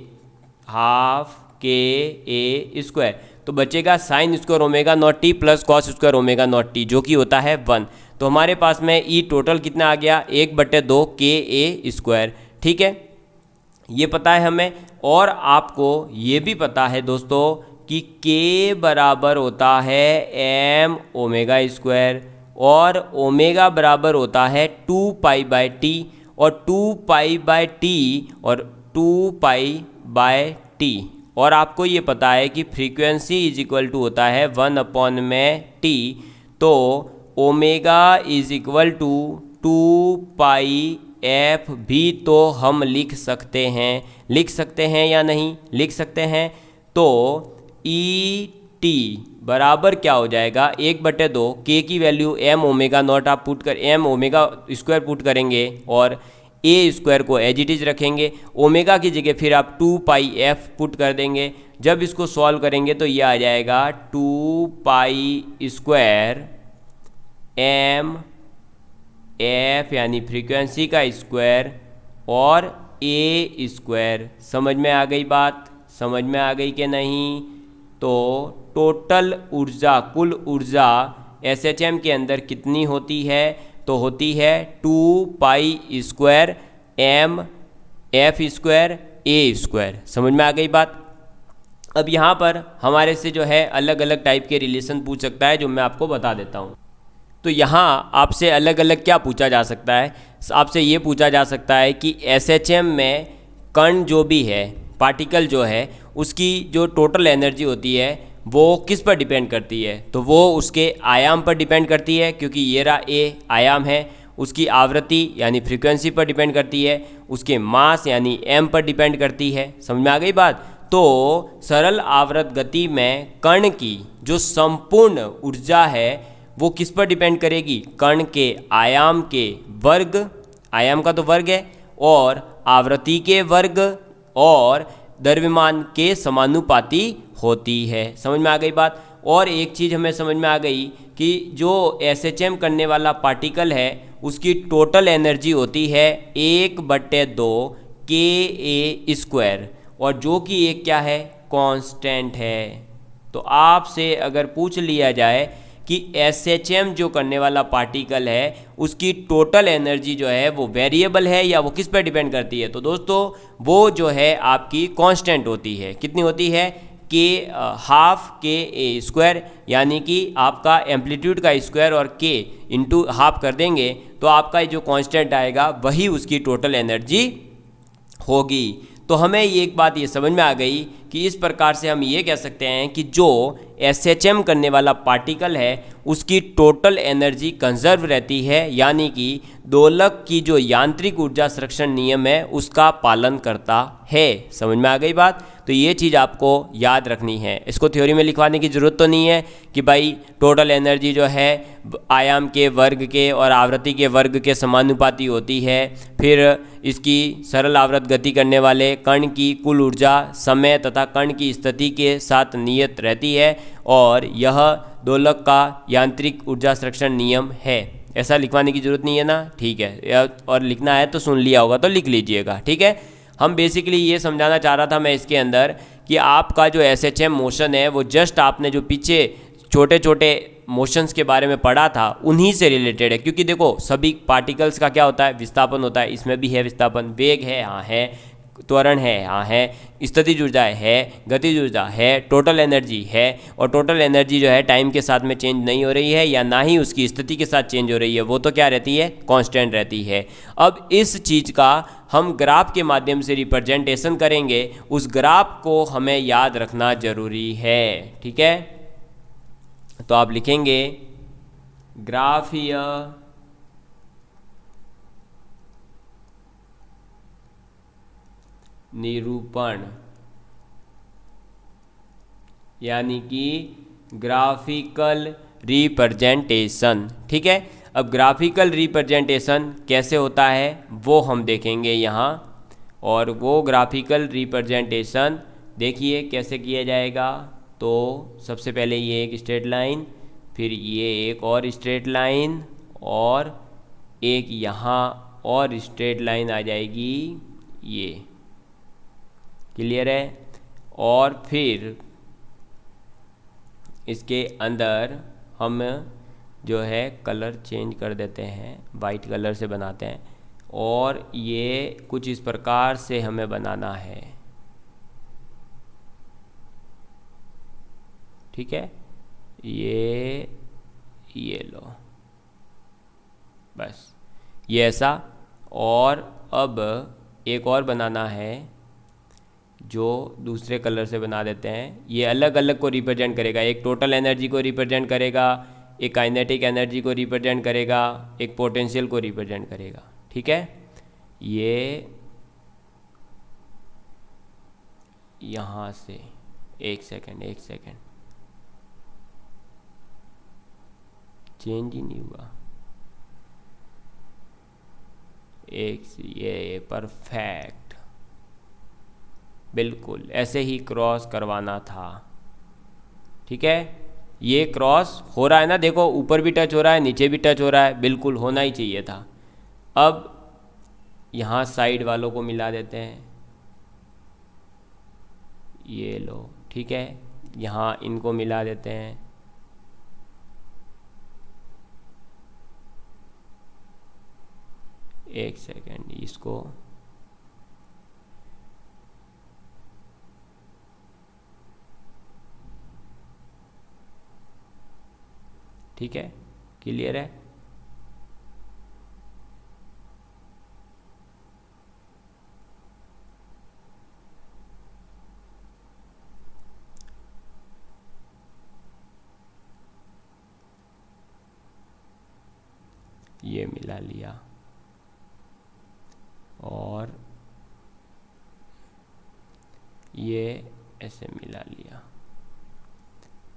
हाफ के ए स्क्वायर, तो बचेगा sign square omega naught t plus cos square omega naught T जो कि होता है 1। तो हमारे पास में ई टोटल कितना आ गया, 1/2 के ए स्क्वायर। ठीक है, ये पता है हमें। और आपको ये भी पता है दोस्तों कि के बराबर होता है एम ओमेगा स्क्वायर और ओमेगा बराबर होता है 2π/t और 2π/t और 2π/t। और आपको ये पता है कि फ्रीक्वेंसी इज इक्वल टू होता है 1/t। तो omega is equal to 2πf भी तो हम लिख सकते हैं या नहीं लिख सकते हैं। तो ई टी बराबर क्या हो जाएगा, 1/2 के की वैल्यू एम ओमेगा नॉट आप पुट कर एम ओमेगा स्क्वायर पुट करेंगे और ए स्क्वायर को एज इट इज रखेंगे, ओमेगा की जगह फिर आप 2πf पुट कर देंगे। जब इसको सॉल्व करेंगे तो ये आ जाएगा 2π² एम एफ यानी फ्रीक्वेंसी का स्क्वायर और ए स्क्वायर। समझ में आ गई बात, समझ में आ गई कि नहीं। तो टोटल ऊर्जा, कुल ऊर्जा SHM के अंदर कितनी होती है, तो होती है 2π² एम एफ स्क्वायर ए स्क्वायर। समझ में आ गई बात। अब यहाँ पर हमारे से जो है अलग अलग टाइप के रिलेशन पूछ सकता है जो मैं आपको बता देता हूँ। तो यहाँ आपसे अलग अलग क्या पूछा जा सकता है, आपसे ये पूछा जा सकता है कि SHM में कण जो भी है, पार्टिकल जो है, उसकी जो टोटल एनर्जी होती है वो किस पर डिपेंड करती है, तो वो उसके आयाम पर डिपेंड करती है, क्योंकि ये रहा ए आयाम है। उसकी आवृत्ति यानी फ्रीक्वेंसी पर डिपेंड करती है, उसके मास यानी एम पर डिपेंड करती है। समझ में आ गई बात। तो सरल आवर्त गति में कण की जो संपूर्ण ऊर्जा है वो किस पर डिपेंड करेगी, कण के आयाम के वर्ग, आयाम का तो वर्ग है, और आवृत्ति के वर्ग और द्रव्यमान के समानुपाती होती है। समझ में आ गई बात। और एक चीज़ हमें समझ में आ गई कि जो SHM करने वाला पार्टिकल है उसकी टोटल एनर्जी होती है 1/2 के ए स्क्वायर, और जो कि एक क्या है, कांस्टेंट है। तो आपसे अगर पूछ लिया जाए कि SHM जो करने वाला पार्टिकल है उसकी टोटल एनर्जी जो है वो वेरिएबल है या वो किस पर डिपेंड करती है, तो दोस्तों वो जो है आपकी कांस्टेंट होती है। कितनी होती है, के हाफ के ए स्क्वायर, यानी कि आपका एम्पलीट्यूड का स्क्वायर और के इंटू हाफ कर देंगे तो आपका जो कांस्टेंट आएगा वही उसकी टोटल एनर्जी होगी। तो हमें ये एक बात ये समझ में आ गई कि इस प्रकार से हम ये कह सकते हैं कि जो SHM करने वाला पार्टिकल है उसकी टोटल एनर्जी कंजर्व रहती है, यानी कि दोलक की जो यांत्रिक ऊर्जा संरक्षण नियम है उसका पालन करता है। समझ में आ गई बात। तो ये चीज़ आपको याद रखनी है, इसको थ्योरी में लिखवाने की ज़रूरत तो नहीं है कि भाई टोटल एनर्जी जो है आयाम के वर्ग के और आवृत्ति के वर्ग के समानुपाती होती है। फिर इसकी सरल आवर्त गति करने वाले कण की कुल ऊर्जा समय तथा कण की स्थिति के साथ नियत रहती है, और यह दोलक का यांत्रिक ऊर्जा संरक्षण नियम है। ऐसा लिखवाने की ज़रूरत नहीं है ना, ठीक है, और लिखना है तो सुन लिया होगा तो लिख लीजिएगा, ठीक है। हम बेसिकली ये समझाना चाह रहा था मैं इसके अंदर कि आपका जो SHM मोशन है वो जस्ट आपने जो पीछे छोटे छोटे मोशंस के बारे में पढ़ा था उन्हीं से रिलेटेड है, क्योंकि देखो सभी पार्टिकल्स का क्या होता है, विस्थापन होता है, इसमें भी है विस्थापन, वेग है, हाँ है, त्वरण है, हाँ है, स्थितिज ऊर्जा है, गतिज ऊर्जा है, टोटल एनर्जी है, और टोटल एनर्जी जो है टाइम के साथ में चेंज नहीं हो रही है या ना ही उसकी स्थिति के साथ चेंज हो रही है, वो तो क्या रहती है, कांस्टेंट रहती है। अब इस चीज़ का हम ग्राफ के माध्यम से रिप्रेजेंटेशन करेंगे, उस ग्राफ को हमें याद रखना जरूरी है, ठीक है। तो आप लिखेंगे ग्राफीय निरूपण, यानी कि ग्राफिकल रिप्रेजेंटेशन, ठीक है। अब ग्राफिकल रिप्रेजेंटेशन कैसे होता है वो हम देखेंगे यहाँ, और वो ग्राफिकल रिप्रेजेंटेशन देखिए कैसे किया जाएगा। तो सबसे पहले ये एक स्ट्रेट लाइन, फिर ये एक और स्ट्रेट लाइन, और एक यहाँ और स्ट्रेट लाइन आ जाएगी, ये क्लियर है। और फिर इसके अंदर हम जो है कलर चेंज कर देते हैं, वाइट कलर से बनाते हैं, और ये कुछ इस प्रकार से हमें बनाना है, ठीक है। ये लो, बस ये ऐसा। और अब एक और बनाना है जो दूसरे कलर से बना देते हैं, ये अलग अलग को रिप्रेजेंट करेगा, एक टोटल एनर्जी को रिप्रेजेंट करेगा, एक काइनेटिक एनर्जी को रिप्रेजेंट करेगा, एक पोटेंशियल को रिप्रेजेंट करेगा, ठीक है। ये यहाँ से एक सेकेंड चेंज ही नहीं हुआ, ये परफेक्ट, बिल्कुल ऐसे ही क्रॉस करवाना था, ठीक है। ये क्रॉस हो रहा है ना, देखो ऊपर भी टच हो रहा है, नीचे भी टच हो रहा है, बिल्कुल होना ही चाहिए था। अब यहाँ साइड वालों को मिला देते हैं, ये लो, ठीक है, यहाँ इनको मिला देते हैं, एक सेकेंड, इसको ठीक है, क्लियर है। ये मिला लिया और ये ऐसे मिला लिया,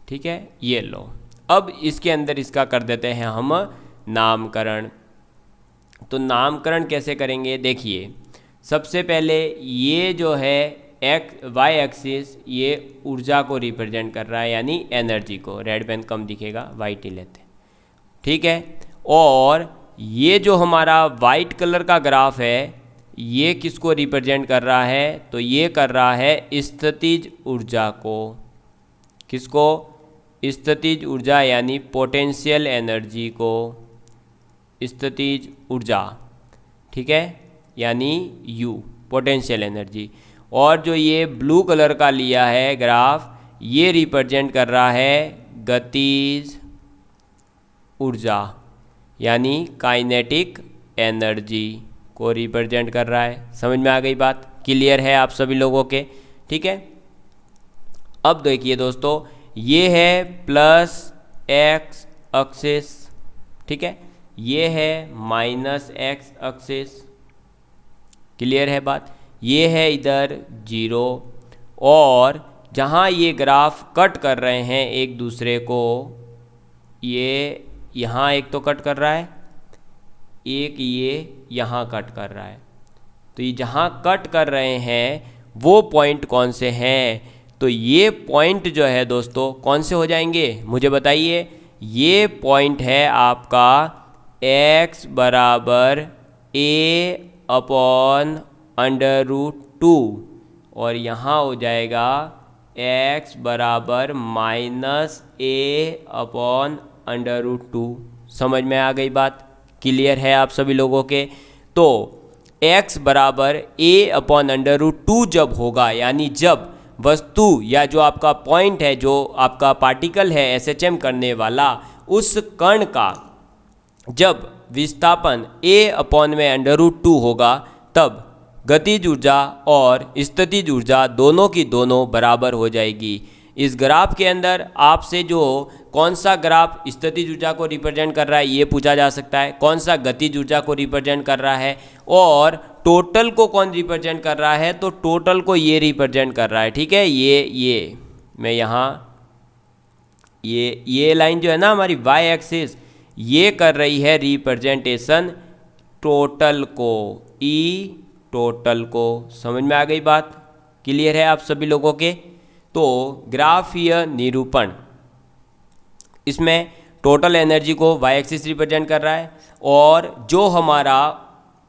ठीक है, ये लो। अब इसके अंदर इसका कर देते हैं हम नामकरण। तो नामकरण कैसे करेंगे, देखिए सबसे पहले ये जो है वाई एक्सिस ये ऊर्जा को रिप्रेजेंट कर रहा है, यानी एनर्जी को, रेड पेन कम दिखेगा, वाइट ही लेते हैं, ठीक है। और ये जो हमारा वाइट कलर का ग्राफ है ये किसको रिप्रेजेंट कर रहा है, तो ये कर रहा है स्थितिज ऊर्जा को, किसको, स्थितिज ऊर्जा यानी पोटेंशियल एनर्जी को, स्थितिज ऊर्जा, ठीक है, यानी U पोटेंशियल एनर्जी। और जो ये ब्लू कलर का लिया है ग्राफ ये रिप्रेजेंट कर रहा है गतिज ऊर्जा यानी काइनेटिक एनर्जी को रिप्रेजेंट कर रहा है। समझ में आ गई बात, क्लियर है आप सभी लोगों के, ठीक है। अब देखिए दोस्तों ये है प्लस एक्स एक्सिस, ठीक है, ये है माइनस एक्स एक्सिस, क्लियर है बात, ये है इधर 0, और जहाँ ये ग्राफ कट कर रहे हैं एक दूसरे को, ये यहाँ एक तो कट कर रहा है, एक ये यहाँ कट कर रहा है, तो ये जहाँ कट कर रहे हैं वो पॉइंट कौन से हैं, तो ये पॉइंट जो है दोस्तों कौन से हो जाएंगे मुझे बताइए, ये पॉइंट है आपका x बराबर a/√2 और यहाँ हो जाएगा x बराबर -a/√2। समझ में आ गई बात? क्लियर है आप सभी लोगों के? तो x बराबर a/√2 जब होगा, यानी जब वस्तु या जो आपका पॉइंट है, जो आपका पार्टिकल है SHM करने वाला, उस कण का जब विस्थापन a/√2 होगा, तब गतिज ऊर्जा और स्थितिज ऊर्जा दोनों की दोनों बराबर हो जाएगी। इस ग्राफ के अंदर आपसे जो कौन सा ग्राफ स्थितिज ऊर्जा को रिप्रेजेंट कर रहा है ये पूछा जा सकता है, कौन सा गतिज ऊर्जा को रिप्रेजेंट कर रहा है, और टोटल को कौन रिप्रेजेंट कर रहा है, तो टोटल को ये रिप्रेजेंट कर रहा है। ठीक है, ये मैं यहाँ ये लाइन जो है ना हमारी वाई एक्सिस, ये कर रही है रिप्रेजेंटेशन टोटल को, ई टोटल को। समझ में आ गई बात? क्लियर है आप सभी लोगों के? तो ग्राफीय निरूपण, इसमें टोटल एनर्जी को वाई एक्सिस रिप्रेजेंट कर रहा है, और जो हमारा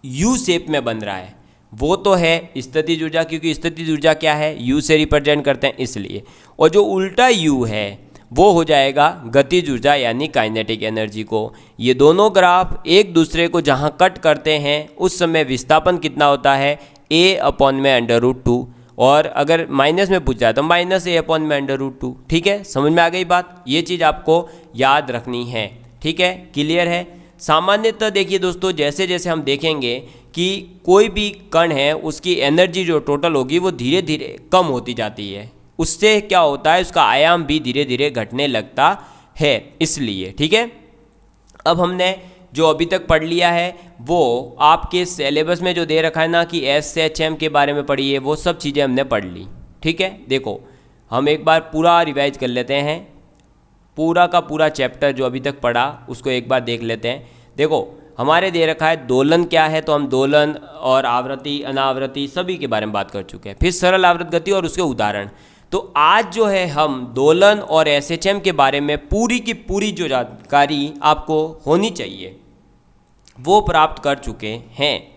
यू शेप में बन रहा है वो तो है स्थितिज ऊर्जा, क्योंकि स्थितिज ऊर्जा क्या है, यू से रिप्रेजेंट करते हैं इसलिए, और जो उल्टा यू है वो हो जाएगा गतिज ऊर्जा यानी काइनेटिक एनर्जी को। ये दोनों ग्राफ एक दूसरे को जहाँ कट करते हैं उस समय विस्थापन कितना होता है, a/√2, और अगर माइनस में पूछ जाए तो -a/√2। ठीक है, समझ में आ गई बात? ये चीज़ आपको याद रखनी है। ठीक है, क्लियर है? सामान्यतः देखिए दोस्तों, जैसे जैसे हम देखेंगे कि कोई भी कण है उसकी एनर्जी जो टोटल होगी वो धीरे धीरे कम होती जाती है, उससे क्या होता है, उसका आयाम भी धीरे धीरे घटने लगता है, इसलिए। ठीक है, अब हमने जो अभी तक पढ़ लिया है वो आपके सिलेबस में जो दे रखा है ना कि SHM के बारे में पढ़िए, वो सब चीज़ें हमने पढ़ ली। ठीक है, देखो हम एक बार पूरा रिवाइज कर लेते हैं, पूरा का पूरा चैप्टर जो अभी तक पढ़ा उसको एक बार देख लेते हैं। देखो हमारे दे रखा है दोलन क्या है, तो हम दोलन और आवृत्ति, अनावृत्ति सभी के बारे में बात कर चुके हैं, फिर सरल आवृत्त गति और उसके उदाहरण। तो आज जो है हम दोलन और SHM के बारे में पूरी की पूरी जो जानकारी आपको होनी चाहिए वो प्राप्त कर चुके हैं।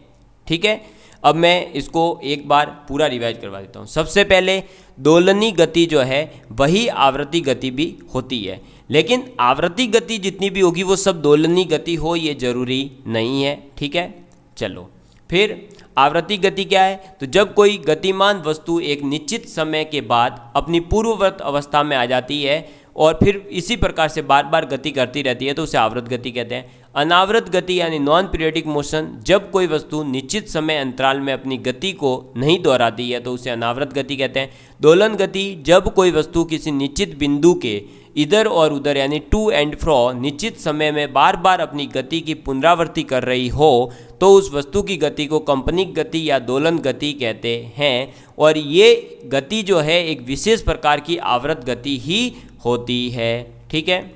ठीक है, अब मैं इसको एक बार पूरा रिवाइज करवा देता हूँ। सबसे पहले दोलनी गति जो है वही आवृत्ति गति भी होती है, लेकिन आवृत्ति गति जितनी भी होगी वो सब दोलनी गति हो ये जरूरी नहीं है। ठीक है, चलो फिर आवृत्ति गति क्या है, तो जब कोई गतिमान वस्तु एक निश्चित समय के बाद अपनी पूर्ववत अवस्था में आ जाती है और फिर इसी प्रकार से बार बार गति करती रहती है तो उसे आवृत्त गति कहते हैं। अनावृत गति यानी नॉन पीरियडिक मोशन, जब कोई वस्तु निश्चित समय अंतराल में अपनी गति को नहीं दोहराती है तो उसे अनावृत गति कहते हैं। दोलन गति, जब कोई वस्तु किसी निश्चित बिंदु के इधर और उधर यानी टू एंड फ्रो निश्चित समय में बार बार अपनी गति की पुनरावृत्ति कर रही हो तो उस वस्तु की गति को कंपनिक गति या दोलन गति कहते हैं, और ये गति जो है एक विशेष प्रकार की आवर्त गति ही होती है। ठीक है,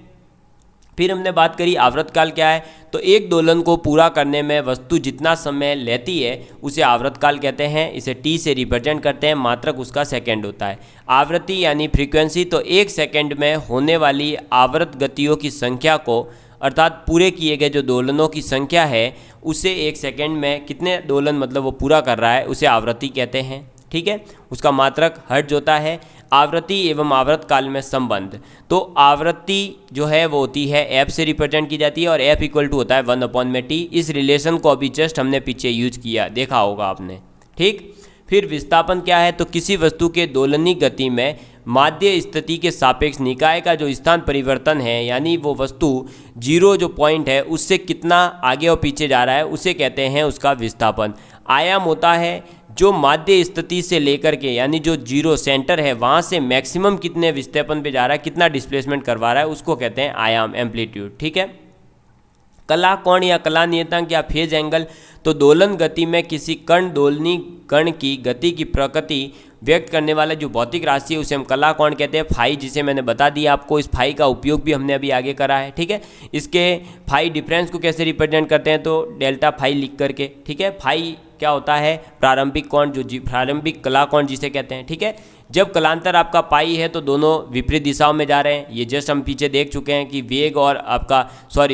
फिर हमने बात करी आवर्तकाल क्या है, तो एक दोलन को पूरा करने में वस्तु जितना समय लेती है उसे आवर्तकाल कहते हैं। इसे टी से रिप्रेजेंट करते हैं, मात्रक उसका सेकंड होता है। आवृत्ति यानी फ्रीक्वेंसी, तो एक सेकंड में होने वाली आवर्त गतियों की संख्या को, अर्थात पूरे किए गए जो दोलनों की संख्या है उसे एक सेकंड में कितने दोलन मतलब वो पूरा कर रहा है उसे आवृत्ति कहते हैं। ठीक है, उसका मात्रक हर्ट्ज होता है। आवृत्ति एवं आवर्तकाल में संबंध, तो आवृत्ति जो है वो होती है एफ से रिप्रेजेंट की जाती है और एफ इक्वल टू होता है 1/t। इस रिलेशन को अभी जस्ट हमने पीछे यूज किया, देखा होगा आपने। ठीक, फिर विस्थापन क्या है, तो किसी वस्तु के दोलनी गति में माध्य स्थिति के सापेक्ष निकाय का जो स्थान परिवर्तन है, यानी वो वस्तु जीरो जो पॉइंट है उससे कितना आगे और पीछे जा रहा है उसे कहते हैं उसका विस्थापन। आयाम होता है जो माध्य स्थिति से लेकर के, यानी जो जीरो सेंटर है वहाँ से मैक्सिमम कितने विस्थापन पे जा रहा है, कितना डिस्प्लेसमेंट करवा रहा है, उसको कहते हैं आयाम, एम्पलीट्यूड। ठीक है, कला कोण या कला नियतांक या फेज एंगल, तो दोलन गति में किसी कण दोलनी कण की गति की प्रकृति व्यक्त करने वाला जो भौतिक राशि है उसे हम कला कोण कहते हैं। फाई, जिसे मैंने बता दिया आपको, इस फाई का उपयोग भी हमने अभी आगे करा है। ठीक है, इसके फाई डिफरेंस को कैसे रिप्रेजेंट करते हैं, तो डेल्टा फाई लिख करके। ठीक है, फाई क्या होता है, प्रारंभिक कोण, जो प्रारंभिक कला कोण जिसे कहते हैं। ठीक है, जब कलांतर आपका पाई है तो दोनों विपरीत दिशाओं में जा रहे हैं। ये जस्ट हम पीछे देख चुके हैं कि वेग और आपका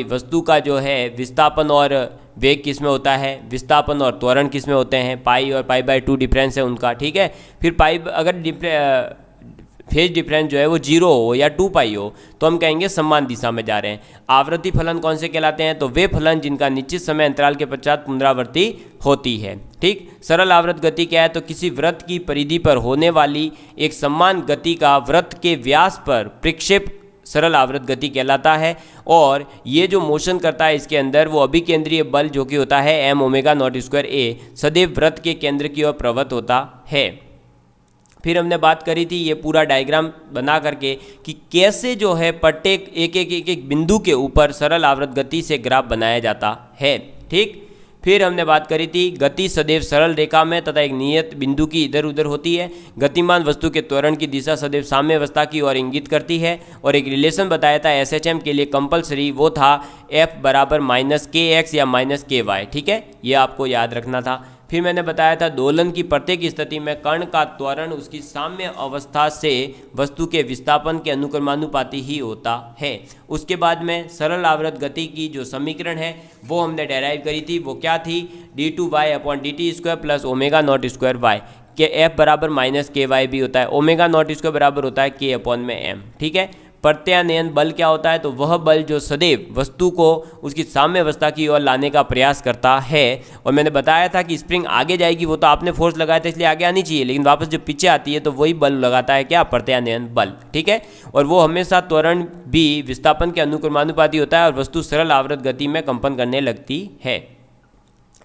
वस्तु का जो है विस्थापन और वेग किस में होता है, विस्थापन और त्वरण किस में होते हैं, पाई और पाई/2 डिफरेंस है उनका, ठीक है। फिर पाई अगर फेज डिफरेंस जो है वो 0 हो या 2 पाई हो तो हम कहेंगे समान दिशा में जा रहे हैं। आवृत्ति फलन कौन से कहलाते हैं, तो वे फलन जिनका निश्चित समय अंतराल के पश्चात पुनरावृत्ति होती है, ठीक। सरल आवर्त गति क्या है, तो किसी वृत्त की परिधि पर होने वाली एक समान गति का वृत्त के व्यास पर प्रक्षेप सरल आवर्त गति कहलाता है। और ये जो मोशन करता है इसके अंदर वो अभिकेंद्रीय बल जो कि होता है m(ओमेगा0)2a सदैव वृत्त के केंद्र की ओर प्रवृत्त होता है। फिर हमने बात करी थी ये पूरा डायग्राम बना करके कि कैसे जो है प्रत्येक एक बिंदु के ऊपर सरल आवर्त गति से ग्राफ बनाया जाता है, ठीक। फिर हमने बात करी थी गति सदैव सरल रेखा में तथा एक नियत बिंदु की इधर उधर होती है। गतिमान वस्तु के त्वरण की दिशा सदैव साम्यावस्था की ओर इंगित करती है। और एक रिलेशन बताया था SHM के लिए कंपलसरी, वो था F बराबर -kx या -ky, ठीक है, ये आपको याद रखना था। फिर मैंने बताया था दोलन की प्रत्येक स्थिति में कण का त्वरण उसकी साम्य अवस्था से वस्तु के विस्थापन के अनुक्रमानुपाती ही होता है। उसके बाद में सरल आवर्त गति की जो समीकरण है वो हमने डेराइव करी थी, वो क्या थी, d2y/dt² प्लस ओमेगा0² के F बराबर -ky भी होता है, ओमेगा0² बराबर होता है k/m, ठीक है। प्रत्यानयन बल क्या होता है, तो वह बल जो सदैव वस्तु को उसकी साम्य अवस्था की ओर लाने का प्रयास करता है। और मैंने बताया था कि स्प्रिंग आगे जाएगी, वो तो आपने फोर्स लगाया था इसलिए आगे आनी चाहिए, लेकिन वापस जब पीछे आती है तो वही बल लगाता है क्या, प्रत्यानयन बल, ठीक है। और वो हमेशा त्वरण भी विस्थापन के अनुक्रमानुपाती होता है और वस्तु सरल आवर्त गति में कंपन करने लगती है।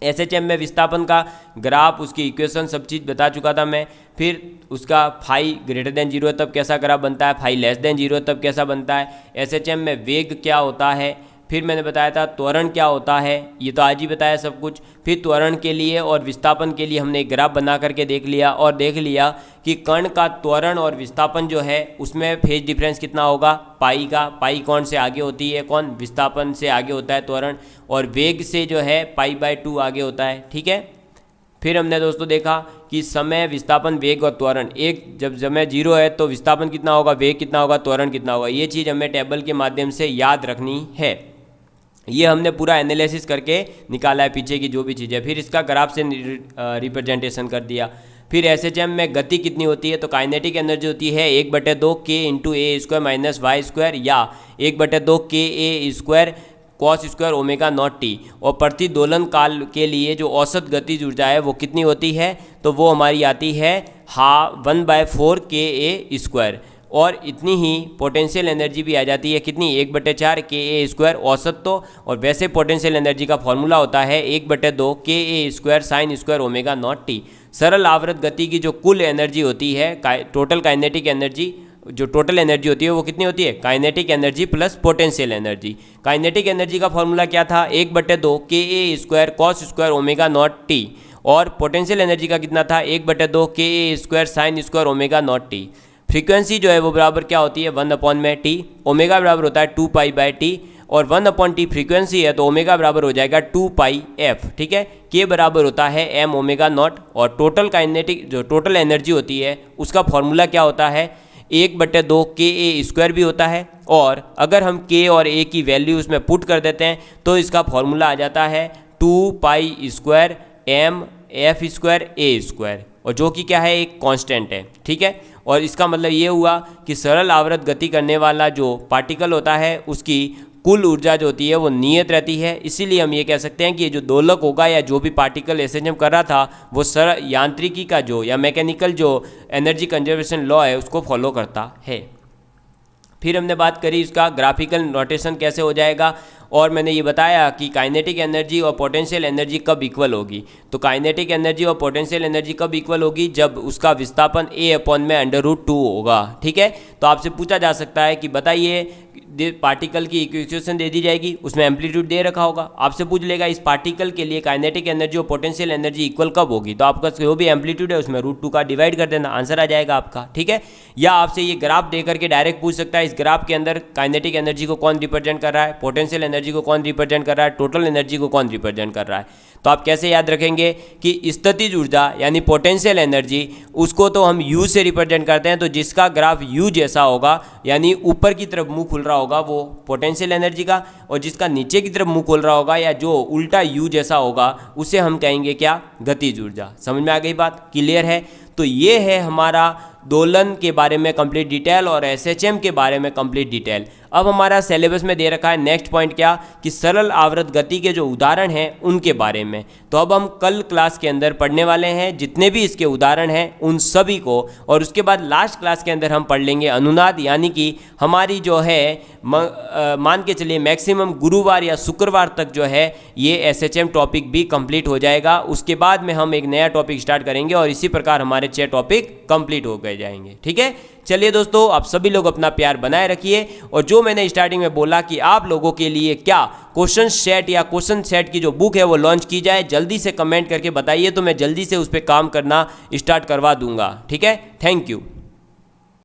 SHM में विस्थापन का ग्राफ, उसकी इक्वेशन, सब चीज़ बता चुका था मैं। फिर उसका फाई >0 है तब कैसा ग्राफ बनता है, फाई <0 है तब कैसा बनता है। SHM में वेग क्या होता है, फिर मैंने बताया था त्वरण क्या होता है, ये तो आज ही बताया सब कुछ। फिर त्वरण के लिए और विस्थापन के लिए हमने एक ग्राफ बना करके देख लिया और देख लिया कि कण का त्वरण और विस्थापन जो है उसमें फेज डिफरेंस कितना होगा, पाई का, पाई कौन से आगे होती है, कौन विस्थापन से आगे होता है त्वरण, और वेग से जो है पाई/2 आगे होता है, ठीक है। फिर हमने दोस्तों देखा कि समय, विस्थापन, वेग और त्वरण, एक जब समय 0 है तो विस्थापन कितना होगा, वेग कितना होगा, त्वरण कितना होगा, ये चीज़ हमें टेबल के माध्यम से याद रखनी है। ये हमने पूरा एनालिसिस करके निकाला है पीछे की जो भी चीज़ है, फिर इसका ग्राफ से रिप्रेजेंटेशन कर दिया। फिर SHM में गति कितनी होती है, तो काइनेटिक एनर्जी होती है 1/2 k × a² - y² या 1/2 k a² cos² ओमेगा0t। और प्रति दोलन काल के लिए जो औसत गतिज ऊर्जा है वो कितनी होती है, तो वो हमारी आती है 1/4 k a²। और इतनी ही पोटेंशियल एनर्जी भी आ जाती है, कितनी, 1/4 k a² औसत तो। और वैसे पोटेंशियल एनर्जी का फॉर्मूला होता है 1/2 k a² sin² ओमेगा0t। सरल आवर्त गति की जो कुल एनर्जी होती है, टोटल काइनेटिक एनर्जी, जो टोटल एनर्जी होती है वो कितनी होती है, kinetic energy plus potential energy. Kinetic energy का फॉर्मूला क्या था, 1/2 k a² cos² ओमेगा0t। और पोटेंशियल एनर्जी का कितना था, 1/2 k a² sin² ओमेगा0t। फ्रीक्वेंसी जो है वो बराबर क्या होती है, 1/t। ओमेगा बराबर होता है 2π/t और 1/t फ्रीक्वेंसी है तो ओमेगा बराबर हो जाएगा 2πf, ठीक है। k बराबर होता है m(ओमेगा0). और टोटल काइनेटिक जो टोटल एनर्जी होती है उसका फॉर्मूला क्या होता है, 1/2 k a² भी होता है। और अगर हम k और a की वैल्यू उसमें पुट कर देते हैं तो इसका फॉर्मूला आ जाता है 2π² mf² a², और जो कि क्या है, एक कांस्टेंट है, ठीक है। और इसका मतलब ये हुआ कि सरल आवर्त गति करने वाला जो पार्टिकल होता है उसकी कुल ऊर्जा जो होती है वो नियत रहती है। इसीलिए हम ये कह सकते हैं कि ये जो दोलक होगा या जो भी पार्टिकल SHM कर रहा था वो सरल यांत्रिकी का जो या मैकेनिकल जो एनर्जी कंजर्वेशन लॉ है उसको फॉलो करता है। फिर हमने बात करी इसका ग्राफिकल नोटेशन कैसे हो जाएगा, और मैंने ये बताया कि काइनेटिक एनर्जी और पोटेंशियल एनर्जी कब इक्वल होगी। तो काइनेटिक एनर्जी और पोटेंशियल एनर्जी कब इक्वल होगी, जब उसका विस्थापन a/√2 होगा, ठीक है। तो आपसे पूछा जा सकता है कि बताइए पार्टिकल की इक्वेशन दे दी जाएगी, उसमें एम्पलीट्यूड दे रखा होगा, आपसे पूछ लेगा इस पार्टिकल के लिए काइनेटिक एनर्जी और पोटेंशियल एनर्जी इक्वल कब होगी, तो आपका जो भी एम्पलीट्यूड है उसमें √2 का डिवाइड कर देना, आंसर आ जाएगा आपका। ठीक है, या आपसे ये ग्राफ दे करके डायरेक्ट पूछ सकता है इस ग्राफ के अंदर काइनेटिक एनर्जी को कौन रिप्रेजेंट कर रहा है, पोटेंशियल एनर्जी को कौन रिप्रेजेंट कर रहा है, टोटल एनर्जी को कौन रिप्रेजेंट कर रहा है। तो आप कैसे याद रखेंगे कि स्थितिज ऊर्जा यानी पोटेंशियल एनर्जी उसको तो हम U से रिप्रेजेंट करते हैं, तो जिसका ग्राफ U जैसा होगा यानी ऊपर की तरफ मुंह खुल रहा होगा वो पोटेंशियल एनर्जी का, और जिसका नीचे की तरफ मुंह खुल रहा होगा या जो उल्टा U जैसा होगा उसे हम कहेंगे क्या, गतिज ऊर्जा। समझ में आ गई बात, क्लियर है। तो ये है हमारा दोलन के बारे में कंप्लीट डिटेल और SHM के बारे में कंप्लीट डिटेल। अब हमारा सिलेबस में दे रखा है नेक्स्ट पॉइंट क्या, कि सरल आवर्त गति के जो उदाहरण हैं उनके बारे में। तो अब हम कल क्लास के अंदर पढ़ने वाले हैं जितने भी इसके उदाहरण हैं उन सभी को, और उसके बाद लास्ट क्लास के अंदर हम पढ़ लेंगे अनुनाद, यानी कि हमारी जो है मान के चलिए मैक्सिमम गुरुवार या शुक्रवार तक जो है ये SHM टॉपिक भी कंप्लीट हो जाएगा। उसके बाद में हम एक नया टॉपिक स्टार्ट करेंगे और इसी प्रकार हमारे 6 टॉपिक कंप्लीट हो गए जाएंगे। ठीक है, चलिए दोस्तों, आप सभी लोग अपना प्यार बनाए रखिए, और जो मैंने स्टार्टिंग में बोला कि आप लोगों के लिए क्या क्वेश्चन सेट या क्वेश्चन सेट की जो बुक है वो लॉन्च की जाए, जल्दी से कमेंट करके बताइए, तो मैं जल्दी से उस पर काम करना स्टार्ट करवा दूंगा। ठीक है, थैंक यू।